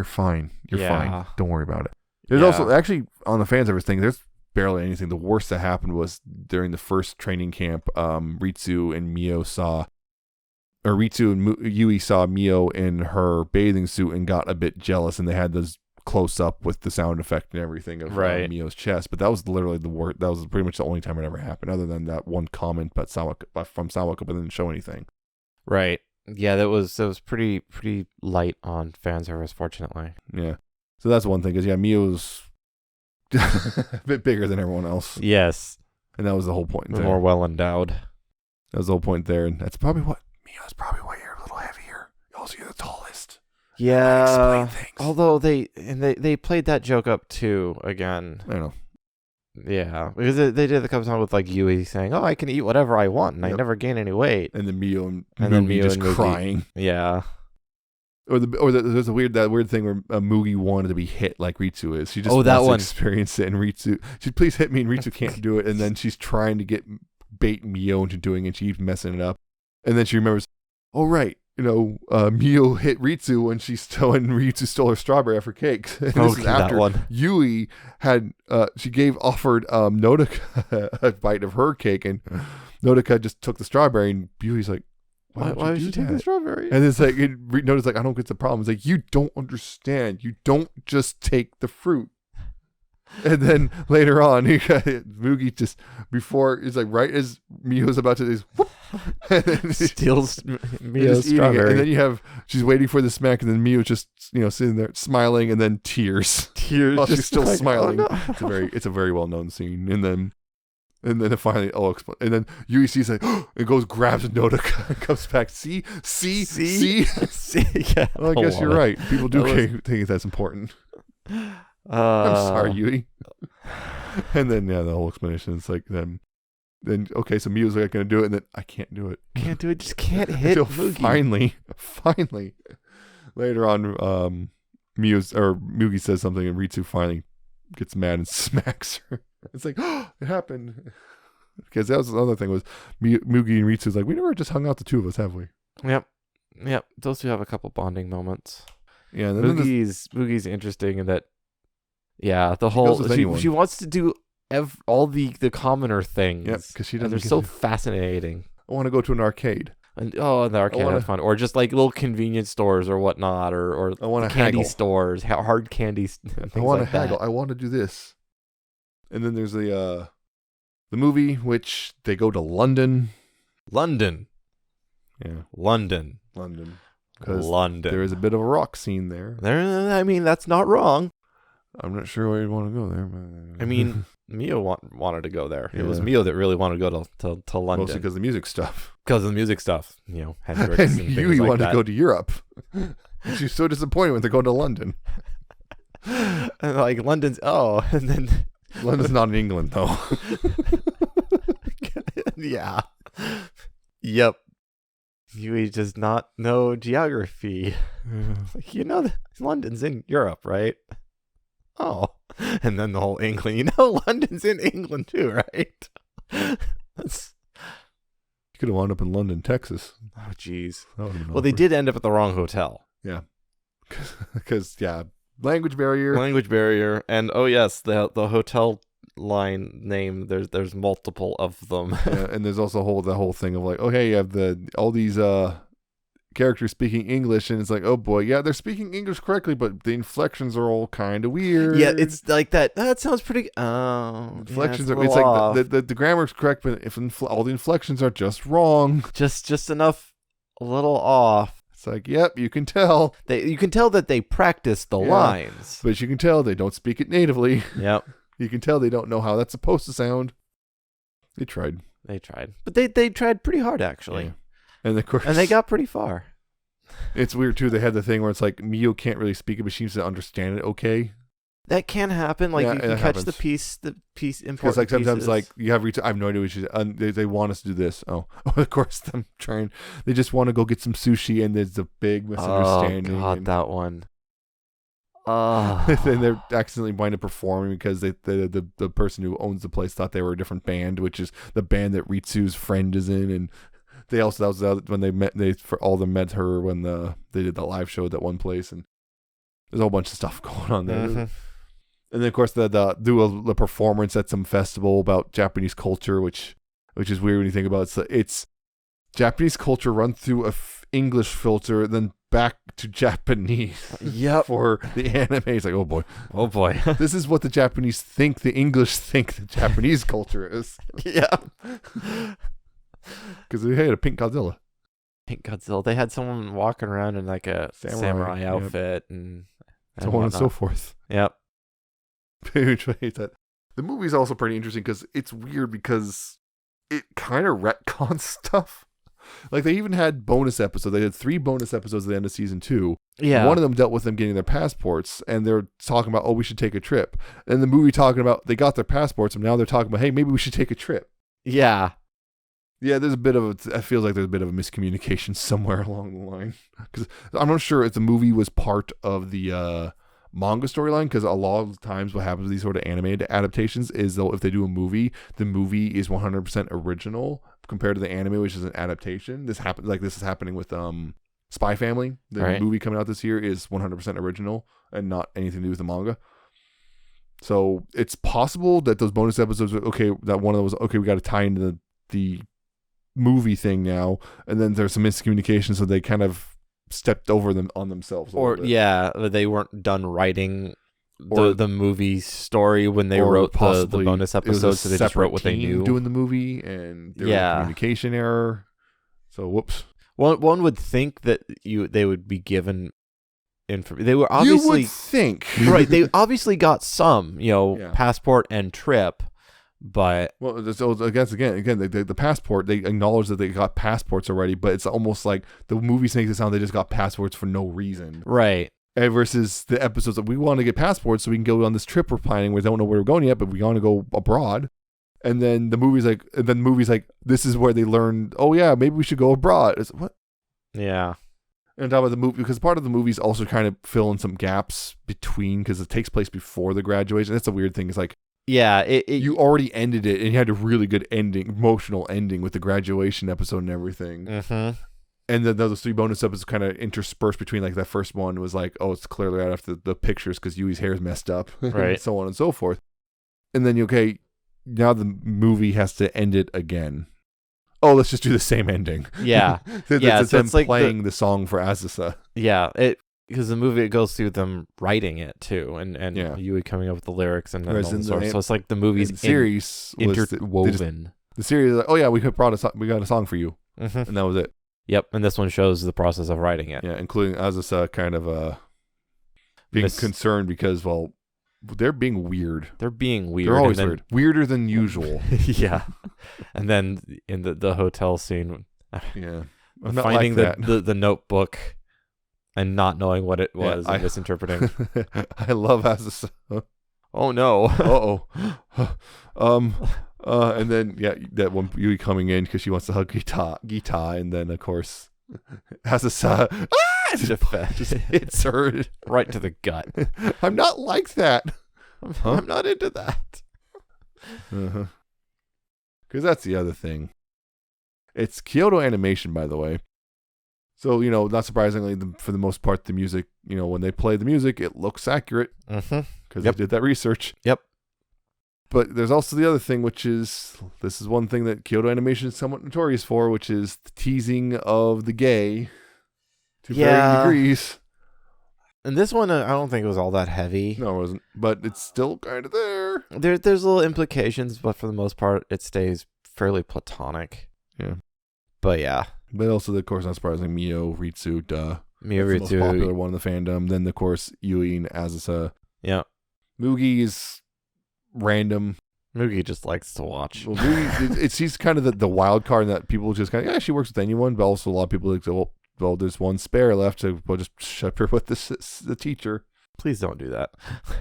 fine. You're fine. Don't worry about it. There's also actually on the fan service thing. There's barely anything. The worst that happened was during the first training camp. Ritsu and Yui saw Mio in her bathing suit and got a bit jealous, and they had this close up with the sound effect and everything of Mio's chest. But that was literally the worst. That was pretty much the only time it ever happened, other than that one comment from Sawako, but didn't show anything. Right. Yeah, that was pretty light on fan service, fortunately. Yeah. So that's one thing, because Mio's a bit bigger than everyone else. Yes. And that was the whole point there. More well endowed. That was the whole point there, and that's probably why you're a little heavier. Also, you're the tallest. Yeah. Explain things. Although they played that joke up too again. I don't know. Yeah, because they did a couple times with like Yui saying, "Oh, I can eat whatever I want, and I never gain any weight." And then Mio and Mugi just crying. Yeah. Or there's that weird thing where Mugi wanted to be hit like Ritsu is. She just wants to experience it, and Ritsu, she's please hit me, and Ritsu can't do it. And then she's trying to bait Mio into doing it, and she keeps messing it up. And then she remembers, oh right, Mio hit Ritsu when Ritsu stole her strawberry off her cake. And this is after that one. Yui had offered Nodoka a bite of her cake, and Nodoka just took the strawberry, and Yui's like, why would you take the strawberry? And it's like, Nodoka's like, I don't get the problem. It's like, you don't understand. You don't just take the fruit. And then later on, Mugi just, before, it's like right as Mio's about to, whoop, and then steals Mio's strawberry. And then she's waiting for the smack, and then Mio just, sitting there smiling, and then tears while she's still smiling. Oh, no. It's a very well known scene. And then it finally and then Yui sees like, it goes, grabs Nodoka and comes back. See. Yeah. Well, I guess you're right. People do think that's important. I'm sorry, Yui. And then the whole explanation is like then okay, so Mio's like gonna do it, and then I can't do it. Just can't hit Mugi. Finally later on, Mugi says something, and Ritsu finally gets mad and smacks her. It's like, oh, it happened. Because that was the other thing was Mugi and Ritsu's like, we never just hung out the two of us, have we? Yep. Those two have a couple bonding moments. Yeah, and then Mugi's interesting in that. Yeah, the whole she wants to do all the commoner things. Yep, because she doesn't. They're so fascinating. I want to go to an arcade. And the arcade is fun, or just like little convenience stores or whatnot, or I want candy stores, hard candy. I want to haggle. I want to do this. And then there's the movie, which they go to London. Yeah, London. Because there is a bit of a rock scene there. I mean, that's not wrong. I'm not sure why you'd want to go there. But I mean, Mio wanted to go there. Yeah. It was Mio that really wanted to go to London. Mostly because of the music stuff. Hendrix and Yui wanted to go to Europe. She's so disappointed when they go to London. And like London's and then London's not in England though. Yeah. Yep. Yui does not know geography. Like, London's in Europe, right? Oh. And then the whole England. London's in England too, right? You could have wound up in London, Texas. Oh, jeez. Well, they did end up at the wrong hotel. Yeah. Because, language barrier. And, oh, yes, the hotel line name, there's multiple of them. Yeah, and there's also the whole thing of like, okay, you have all these character speaking English, and it's like, oh boy, yeah, they're speaking English correctly, but the inflections are all kind of weird. Yeah, it's like that. That sounds pretty. Inflections yeah, it's like the grammar's correct, but if all the inflections are just wrong, just enough, a little off. It's like, yep, you can tell. You can tell that they practice the lines, but you can tell they don't speak it natively. Yep. You can tell they don't know how that's supposed to sound. They tried, but they tried pretty hard actually. Yeah. And of course, they got pretty far. It's weird too. They had the thing where it's like Mio can't really speak it, but she seems to understand it okay. That can happen. Like you can catch happens. the piece important. Because like sometimes like you have I have no idea what she's. They want us to do this. Oh, of course I'm trying. They just want to go get some sushi, and there's a big misunderstanding. Oh God, that one. Then they're accidentally wind up performing because the person who owns the place thought they were a different band, which is the band that Ritsu's friend is in, and they also that was when they met met her when they did the live show at that one place, and there's a whole bunch of stuff going on there. Mm-hmm. And then of course the performance at some festival about Japanese culture, which is weird when you think about it. It's Japanese culture run through a English filter, then back to Japanese. Yep. For the anime. It's like, oh boy. This is what the Japanese think the English think the Japanese culture is. Yeah. Because they had a pink Godzilla. They had someone walking around in like a samurai outfit and so on and so forth. Yep. The movie's also pretty interesting because it's weird because it kind of retcons stuff. Like they even had bonus episodes. They had 3 bonus episodes at the end of season 2. Yeah. One of them dealt with them getting their passports, and they're talking about, oh, we should take a trip. And the movie talking about they got their passports, and now they're talking about, hey, maybe we should take a trip. Yeah. Yeah, there's a bit of I feel like there's a bit of a miscommunication somewhere along the line. Because I'm not sure if the movie was part of the manga storyline, because a lot of times what happens with these sort of animated adaptations is though if they do a movie, the movie is 100% original compared to the anime, which is an adaptation. This is happening with Spy Family. The movie coming out this year is 100% original and not anything to do with the manga. So it's possible that those bonus episodes are okay, that one of those, okay, we got to tie into the movie thing now, and then there's some miscommunication, so they kind of stepped over them on themselves they weren't done writing the movie story when they wrote the bonus episodes, so they just wrote what they knew doing the movie, and there was a communication error, so whoops. One would think that they would be given information. They were obviously, you would think. Right, they obviously got some passport and trip. But so again, the passport, they acknowledge that they got passports already, but it's almost like the movie makes it sound they just got passports for no reason, right? And versus the episodes that we want to get passports so we can go on this trip we're planning. We don't know where we're going yet, but we want to go abroad. And then the movie's like, this is where they learned. Oh yeah, maybe we should go abroad. It's, what? Yeah. And on top of the movie, because part of the movies also kind of fill in some gaps between, because it takes place before the graduation. That's a weird thing. It's like. Yeah, you already ended it, and you had a really good emotional ending with the graduation episode and everything. Mm-hmm. And then those 3 bonus episodes kind of interspersed between, like that first one was like, oh, it's clearly right after the pictures because Yui's hair is messed up, right? And so on and so forth. And then now the movie has to end it again. Oh, let's just do the same ending. Yeah, it's them like playing the song for Azusa. Yeah, because the movie, it goes through them writing it too, and Yui coming up with the lyrics and all the sort. So it's like the movie's series interwoven. The series is like, oh yeah, we got a song for you, mm-hmm. and that was it. Yep, and this one shows the process of writing it. Yeah, including Azusa kind of being concerned because they're being weird. They're being weird. They're always weird. Weirder than usual. Yeah, and then in the hotel scene, yeah, finding the notebook. And not knowing what it was and misinterpreting. I love Azusa. Oh no. And then that one Yui coming in because she wants to hug Gita, and then of course Azusa just hits her right to the gut. I'm not like that. I'm not into that. Because that's the other thing. It's Kyoto Animation, by the way. So, not surprisingly, for the most part, the music, when they play the music, it looks accurate. Mm-hmm. Because they did that research. Yep. But there's also the other thing, which is, this is one thing that Kyoto Animation is somewhat notorious for, which is the teasing of the gay. to varying degrees. And this one, I don't think it was all that heavy. No, it wasn't. But it's still kind of there. There's little implications, but for the most part, it stays fairly platonic. Yeah. But yeah. But also, of course, not surprising, Mio, Ritsu, duh. Mio, That's the Ritsu. most popular one in the fandom. Then, of course, Yui and Azusa. Yeah. Mugi is random. Mugi just likes to watch. Well, Mugi, he's kind of the wild card in that people just kind of, she works with anyone, but also a lot of people like, well, there's one spare left, so we'll just ship her with the teacher. Please don't do that.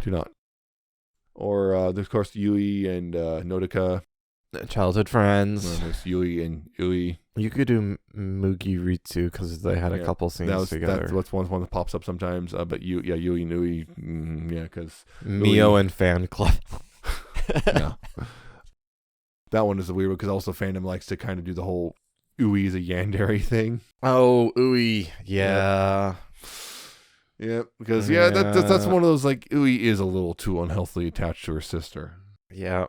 Do not. Or, there's, of course, Yui and Nodoka. Childhood friends. There's Yui and Yui. You could do Mugi Ritsu because they had a couple scenes together. That's one that pops up sometimes. But Yui and Yui, because Mio and fan club. Yeah. That one is the weird one because also fandom likes to kind of do the whole Ui is a yandere thing. Oh, Ui. Yeah. Yeah, because that's one of those, like, Ui is a little too unhealthily attached to her sister. Yeah.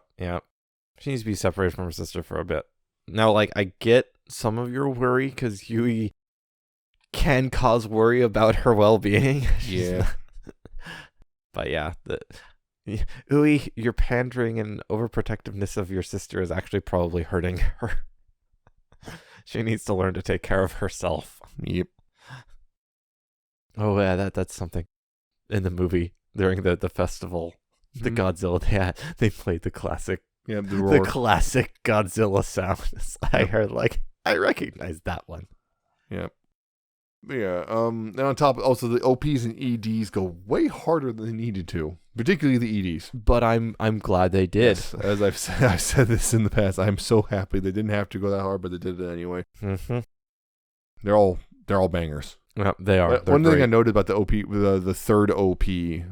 She needs to be separated from her sister for a bit. Now, like, I get some of your worry because Yui can cause worry about her well-being. Yeah. But yeah, Ui, your pandering and overprotectiveness of your sister is actually probably hurting her. She needs to learn to take care of herself. Yep. Oh yeah, that's something in the movie during the festival, the Godzilla. They played the classic. Yeah, the roar. The classic Godzilla sound. I heard, like, I recognize that one. Yeah. Yeah. And on top, also the OPs and EDs go way harder than they needed to, particularly the EDs. But I'm glad they did. Yes, as I've said this in the past. I'm so happy they didn't have to go that hard, but they did it anyway. Mm-hmm. They're all bangers. Yeah, they are. One thing I noted about the OP, the third OP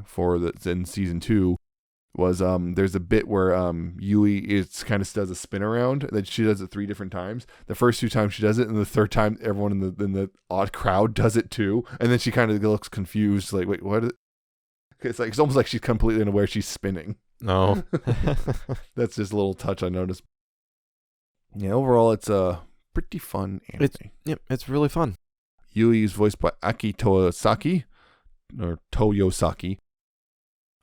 for in season 2. Was there's a bit where Yui kind of does a spin around, and then she does it 3 different times. The first 2 times she does it, and the third time everyone in the odd crowd does it too. And then she kind of looks confused, like, wait, what? It's almost like she's completely unaware she's spinning. No, That's just a little touch I noticed. Yeah, overall it's a pretty fun anime. It's really fun. Yui is voiced by Aki Toyosaki or Toyosaki.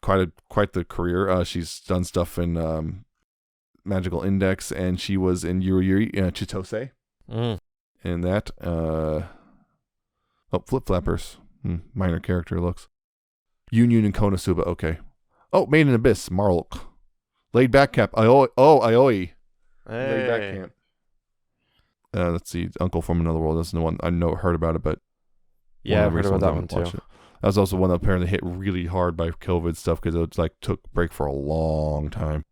Quite the career. She's done stuff in Magical Index, and she was in Yuri Yuri Chitose. And that. Flip Flappers. Minor character looks. Union and Konosuba. Okay. Oh, Made in Abyss. Marlk. Laid Back Camp. Aioi. Hey. Laid Back Camp. Let's see. Uncle from Another World. That's the one I heard about it, but yeah, I've heard about that one too. That was also one that apparently hit really hard by COVID stuff because it took break for a long time.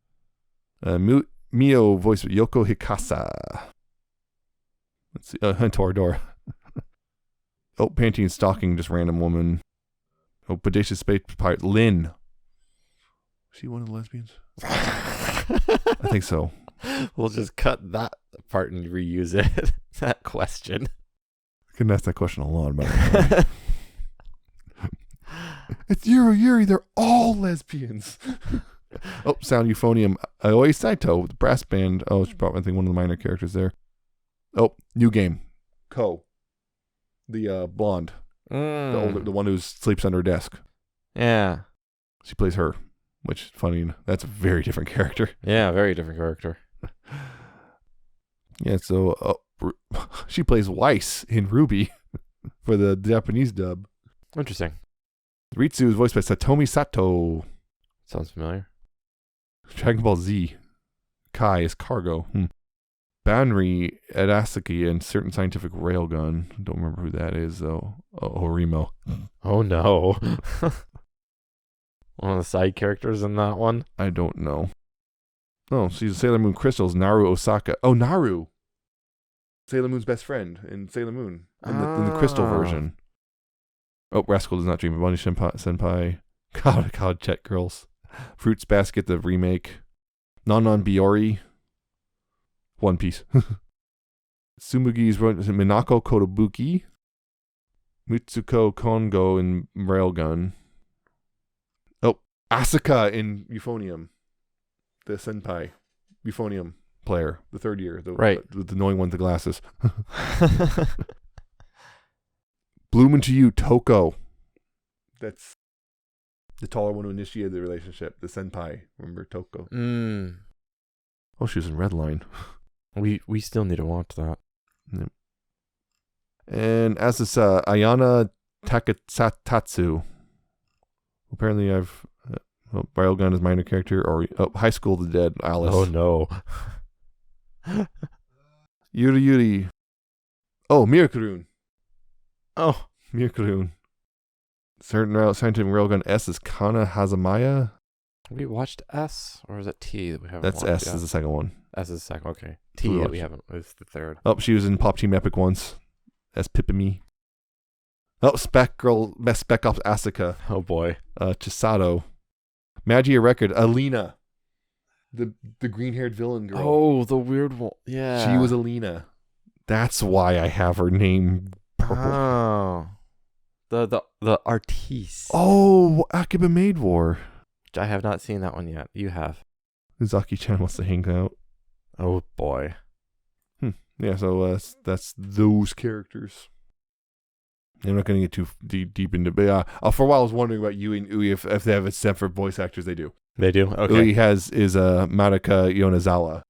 Mio voiced with Yoko Hikasa. Let's see. Toradora. Panty and Stocking, just random woman. Bodacious Space Pirate. Lynn. Was she one of the lesbians? I think so. We'll just cut that part and reuse it. That question. I can ask that question a lot about it. It's Yuri. They're all lesbians. Sound Euphonium. Aoi Saito, the brass band. She brought, I think, one of the minor characters there. New game. Ko. The blonde. The one who sleeps under a desk. Yeah. She plays her, which, funny, that's a very different character. Yeah, very different character. Yeah, so she plays Weiss in Ruby for the Japanese dub. Interesting. Ritsu is voiced by Satomi Sato. Sounds familiar. Dragon Ball Z. Kai is Cargo. Banri Arasaki and Certain Scientific Railgun. Don't remember who that is, though. Horimo. Oh, no. One of the side characters in that one? I don't know. Oh, she's Sailor Moon Crystals. Naru Osaka. Oh, Naru. Sailor Moon's best friend in Sailor Moon. In the Crystal version. Rascal Does Not Dream. Bunny Senpai. God, Chet Girls. Fruits Basket, the remake. Non Biori. One Piece. Tsumugi's Minako Kotobuki. Mitsuko Kongo in Railgun. Asuka in Euphonium. The senpai. Euphonium player. The third year. The annoying one with the glasses. Bloom into You, Toko. That's the taller one who initiated the relationship, the senpai. Remember Toko? Oh, she was in Redline. We still need to watch that. Yep. And as this Ayana Takatatsu. Apparently I've Railgun is minor character, or High School of the Dead, Alice. Oh no. Yuri Yuri. Oh, Mirakurun. Oh. Mirakurun. Certain scientific Railgun S is Kana Hazamaya. Have we watched S, or is it T that we haven't That's watched S yet? is the second one. S is the second, okay. T that we haven't, is the third. Oh, she was in Pop Team Epic once. As Pipimi. Oh, Spec Girl, Spec Ops Asuka. Oh boy. Chisato. Magia Record, Alina. The green-haired villain girl. Oh, the weird one. Yeah. She was Alina. That's why I have her name purple. Oh. The artiste. Oh, Akiba Maid War. I have not seen that one yet. You have. Zaki-chan wants to hang out. Oh boy. Yeah, so that's those characters. I'm not going to get too deep into, but for a while I was wondering about Yui and Ui if they have a separate voice actors. They do. They do. Okay. Ui is Madoka Yonezawa,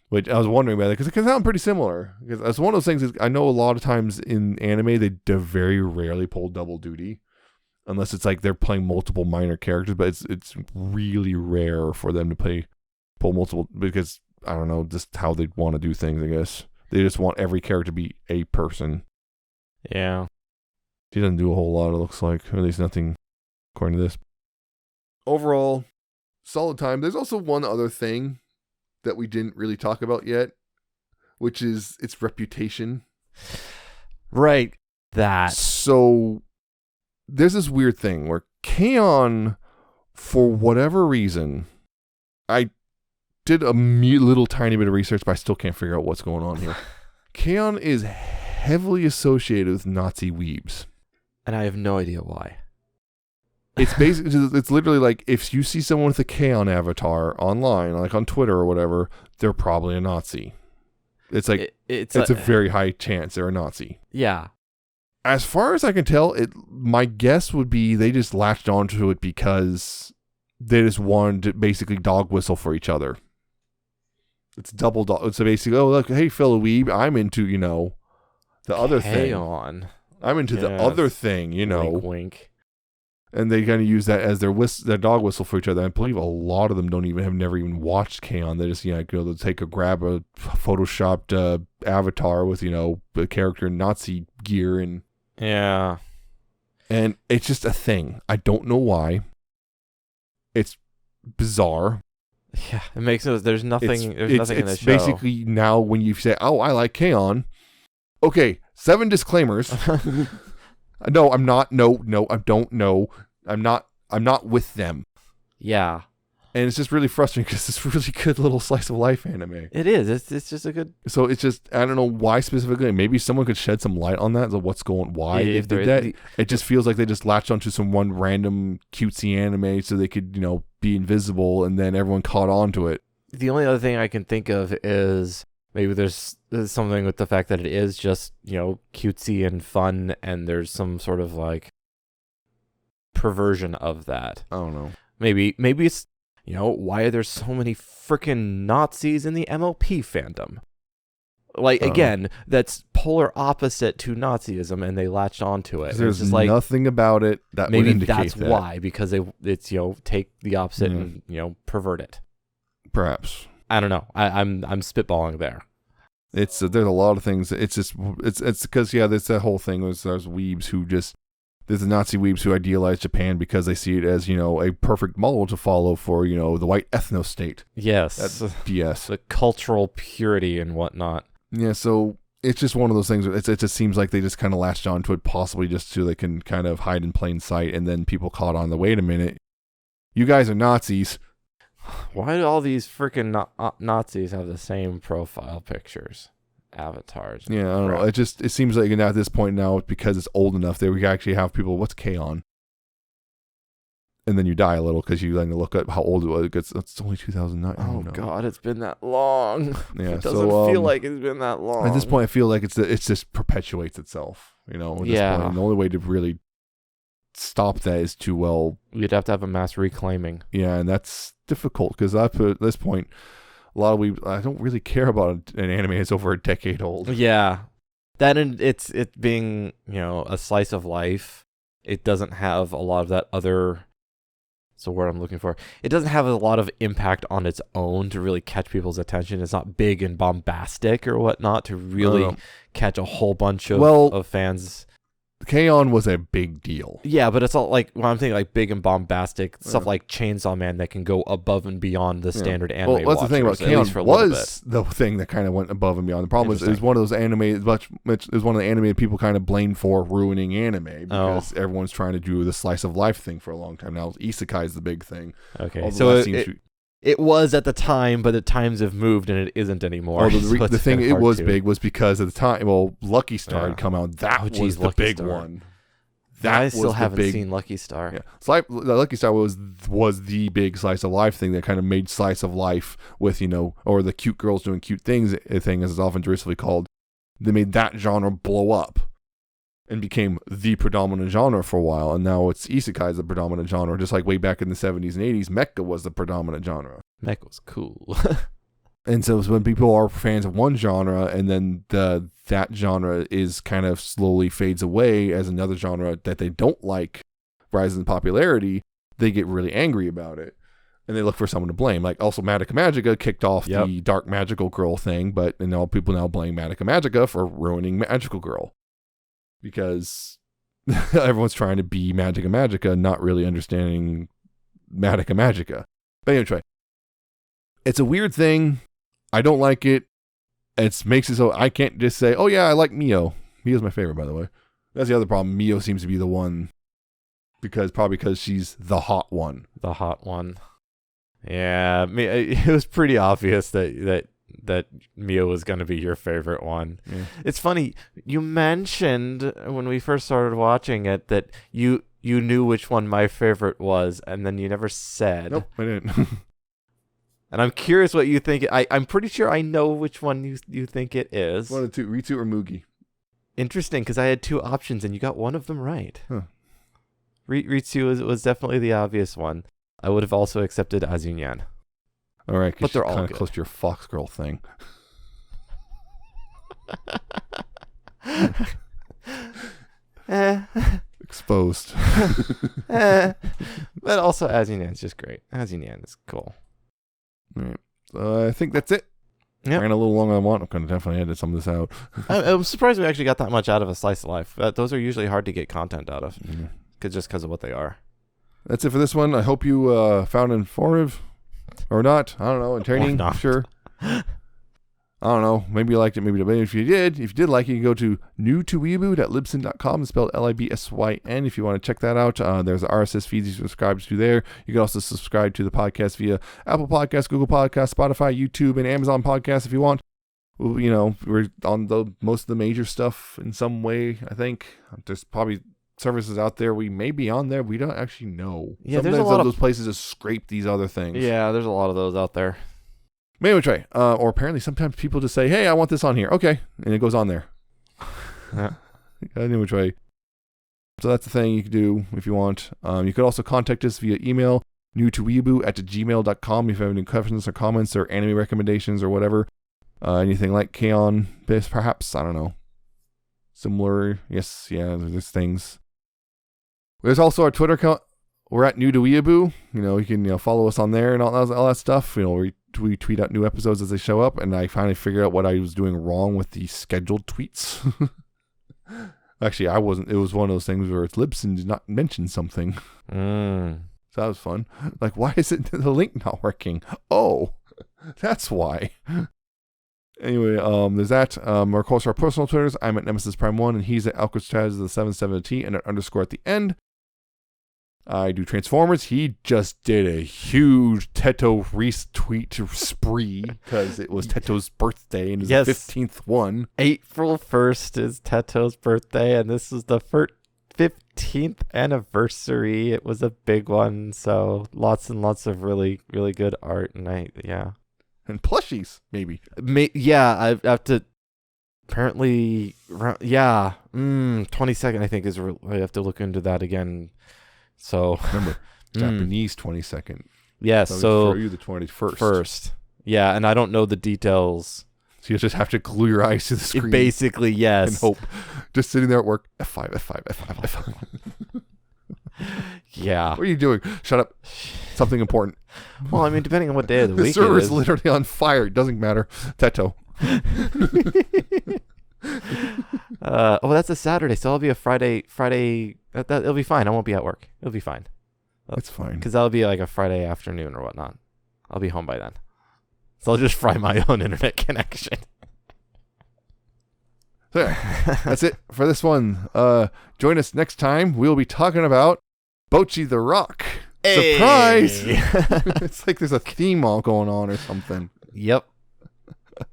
which I was wondering about it because it can sound pretty similar. Because it's one of those things. I know a lot of times in anime they very rarely pull double duty, unless it's like they're playing multiple minor characters. But it's really rare for them to pull multiple, because I don't know, just how they want to do things. I guess they just want every character to be a person. Yeah. She doesn't do a whole lot, it looks like. Or at least nothing according to this. Overall, solid time. There's also one other thing that we didn't really talk about yet, which is its reputation. Right. That. So, there's this weird thing where K-On!, for whatever reason, I did a little tiny bit of research, but I still can't figure out what's going on here. K-On! Is heavily associated with Nazi weebs. And I have no idea why. It's basically, it's literally like if you see someone with a K-On! Avatar online, like on Twitter or whatever, they're probably a Nazi. It's like, it's a very high chance they're a Nazi. Yeah. As far as I can tell, my guess would be they just latched onto it because they just wanted to basically dog whistle for each other. It's double dog. It's basically, oh, look, hey, fellow weeb, I'm into, the other thing. I'm into the other thing, Wink, wink. And they kind of use that as their dog whistle for each other. I believe a lot of them have never even watched K-On! They just, they'll grab a photoshopped avatar with, a character in Nazi gear and. Yeah. And it's just a thing. I don't know why. It's bizarre. Yeah, it makes no. There's nothing. There's nothing in the show. It's basically now when you say, "Oh, I like K-On!" Okay, 7 disclaimers. No, I'm not. No, I don't know. I'm not with them. Yeah. And it's just really frustrating because it's a really good little slice of life anime. It is. It's just a good. So it's just, I don't know why specifically. Maybe someone could shed some light on that. So why they did that. It just feels like they just latched onto some one random cutesy anime so they could, be invisible, and then everyone caught on to it. The only other thing I can think of is maybe there's something with the fact that it is just, cutesy and fun, and there's some sort of like perversion of that. I don't know. Maybe it's, why are there so many freaking Nazis in the MOP fandom? Like, again, that's polar opposite to Nazism, and they latched onto it. There's just nothing about it that would indicate that. Maybe that's why, because it's, take the opposite and, pervert it. Perhaps. I don't know. I'm spitballing there. It's there's a lot of things. It's just it's because there's that whole thing. There's weebs who just there's the Nazi weebs who idealize Japan because they see it as a perfect model to follow for the white ethno state. Yes, that's BS. The cultural purity and whatnot. Yeah, so it's just one of those things. It just seems like they just kind of latched onto it, possibly just so they can kind of hide in plain sight, and then people caught on. Wait a minute, you guys are Nazis. Why do all these freaking Nazis have the same profile pictures, avatars? Yeah, I don't know. It seems like at this point now, because it's old enough that we actually have people. What's K-On! And then you die a little because you then look at how old it was. It's only 2009. Oh God, it's been that long. Yeah, it doesn't feel like it's been that long. At this point, I feel like it just perpetuates itself. You know, at this Yeah. point. And the only way to really stop that is to, well, You'd have to have a mass reclaiming. yeah, and that's difficult because at this point, I don't really care about an anime that's over a decade old. Yeah. That and it being, a slice of life. It doesn't have a lot of that other. That's the word I'm looking for. It doesn't have a lot of impact on its own to really catch people's attention. It's not big and bombastic or whatnot to really catch a whole bunch of fans. K-On! Was a big deal. Yeah, but it's all like, when I'm thinking like big and bombastic stuff like Chainsaw Man that can go above and beyond the standard anime. Well, that's the thing about K-On! Was the thing that kind of went above and beyond. The problem is it was one of those anime. It was one of the anime people kind of blamed for ruining anime because everyone's trying to do the slice of life thing for a long time now. Isekai is the big thing. Okay, so it was at the time, but the times have moved and it isn't anymore. The thing it was big was because at the time, Lucky Star had come out. That was the big one. I still haven't seen Lucky Star. Yeah, Lucky Star was the big slice of life thing that kind of made slice of life with or the cute girls doing cute things thing, as it's often derisively called. They made that genre blow up and became the predominant genre for a while, and now it's isekai is the predominant genre. Just like way back in the 70s and 80s, mecha was the predominant genre. Mecha was cool. And so when people are fans of one genre, and then that genre is kind of slowly fades away as another genre that they don't like rises in popularity, they get really angry about it. And they look for someone to blame. Like, also Madoka Magica kicked off the dark magical girl thing, but people now blame Madoka Magica for ruining Magical Girl. Because everyone's trying to be Madoka Magica, not really understanding Madoka Magica. But anyway, it's a weird thing. I don't like it. It makes it so I can't just say, oh yeah, I like Mio. Mio's my favorite, by the way. That's the other problem. Mio seems to be the one because she's the hot one. The hot one. Yeah, it was pretty obvious that Mio was going to be your favorite one. Yeah. It's funny, you mentioned when we first started watching it that you knew which one my favorite was, and then you never said. Nope, I didn't. And I'm curious what you think. I'm pretty sure I know which one you think it is. One of the two, Ritsu or Mugi. Interesting, because I had two options, and you got one of them right. Huh. Ritsu was definitely the obvious one. I would have also accepted Azunyan. All right, but they're all kind of close to your Fox Girl thing. Exposed. But also Azunyan's just great. Azunyan is cool. All right. I think that's it. Yep. Ran a little longer than I want. I'm going to definitely edit some of this out. I'm surprised we actually got that much out of a slice of life. Those are usually hard to get content out of, just because of what they are. That's it for this one. I hope you found it informative. Or not. I don't know. Entertaining. Sure. I don't know. Maybe you liked it. Maybe not. But if you did like it, you can go to newtoweeaboo.libsyn.com. It's spelled Libsyn. If you want to check that out, there's the RSS feeds you subscribe to there. You can also subscribe to the podcast via Apple Podcasts, Google Podcasts, Spotify, YouTube, and Amazon Podcasts if you want. We're on most of the major stuff in some way, I think. There's probably services out there we may be on there. We don't actually know. Yeah, sometimes there's a lot of those places just scrape these other things. Yeah, there's a lot of those out there. Maybe try. Or apparently sometimes people just say, hey, I want this on here. Okay. And it goes on there. Anyway, try. So that's the thing you can do if you want. You could also contact us via email, newtoweeaboo@gmail.com if you have any questions or comments or anime recommendations or whatever. Anything like K-On! This, perhaps. I don't know. Similar. Yes. Yeah, there's things. There's also our Twitter account. We're at New to Weeaboo. You can follow us on there and all that stuff. We tweet out new episodes as they show up, and I finally figured out what I was doing wrong with the scheduled tweets. Actually, I wasn't. It was one of those things where Libsyn did not mention something. So that was fun. Like, why is the link not working? Oh, that's why. Anyway, there's that. Of course, our personal Twitters. I'm at Nemesis Prime 1, and he's at Alcatraz the 77T and an underscore at the end. I do Transformers. He just did a huge Teto retweet spree because it was Teto's birthday and his 15th one. April 1st is Teto's birthday, and this is the 15th anniversary. It was a big one, so lots and lots of really, really good art, and and plushies, maybe. Yeah, I have to Apparently, 22nd I think is. I have to look into that again. So Remember, Japanese 22nd. yes, so for you the 21st. First, yeah, and I don't know the details. So you just have to glue your eyes to the screen. Basically, yes. And hope. Just sitting there at work. F5, F5, F5, F5. Yeah. What are you doing? Shut up. Something important. Well, I mean, depending on what day of the The week it server's is. literally on fire. It doesn't matter. Teto. That's a Saturday, so it'll be a Friday. It'll be fine. I won't be at work. It'll be fine. It's fine. Because that'll be like a Friday afternoon or whatnot. I'll be home by then. So I'll just fry my own internet connection. So yeah, that's it for this one. Join us next time. We'll be talking about Bocchi the Rock. Hey! Surprise! It's like there's a theme all going on or something. Yep.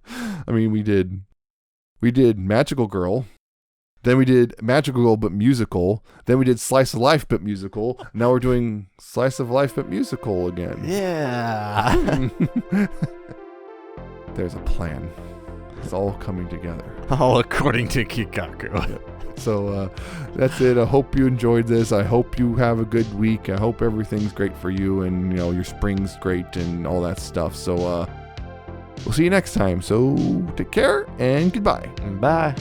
I mean, we did Magical Girl. Then we did Magical Girl but musical. Then we did Slice of Life but musical. Now we're doing Slice of Life but musical again. Yeah. There's a plan. It's all coming together. All according to Kikaku. So that's it. I hope you enjoyed this. I hope you have a good week. I hope everything's great for you and your spring's great and all that stuff. So we'll see you next time. So take care and goodbye. Bye.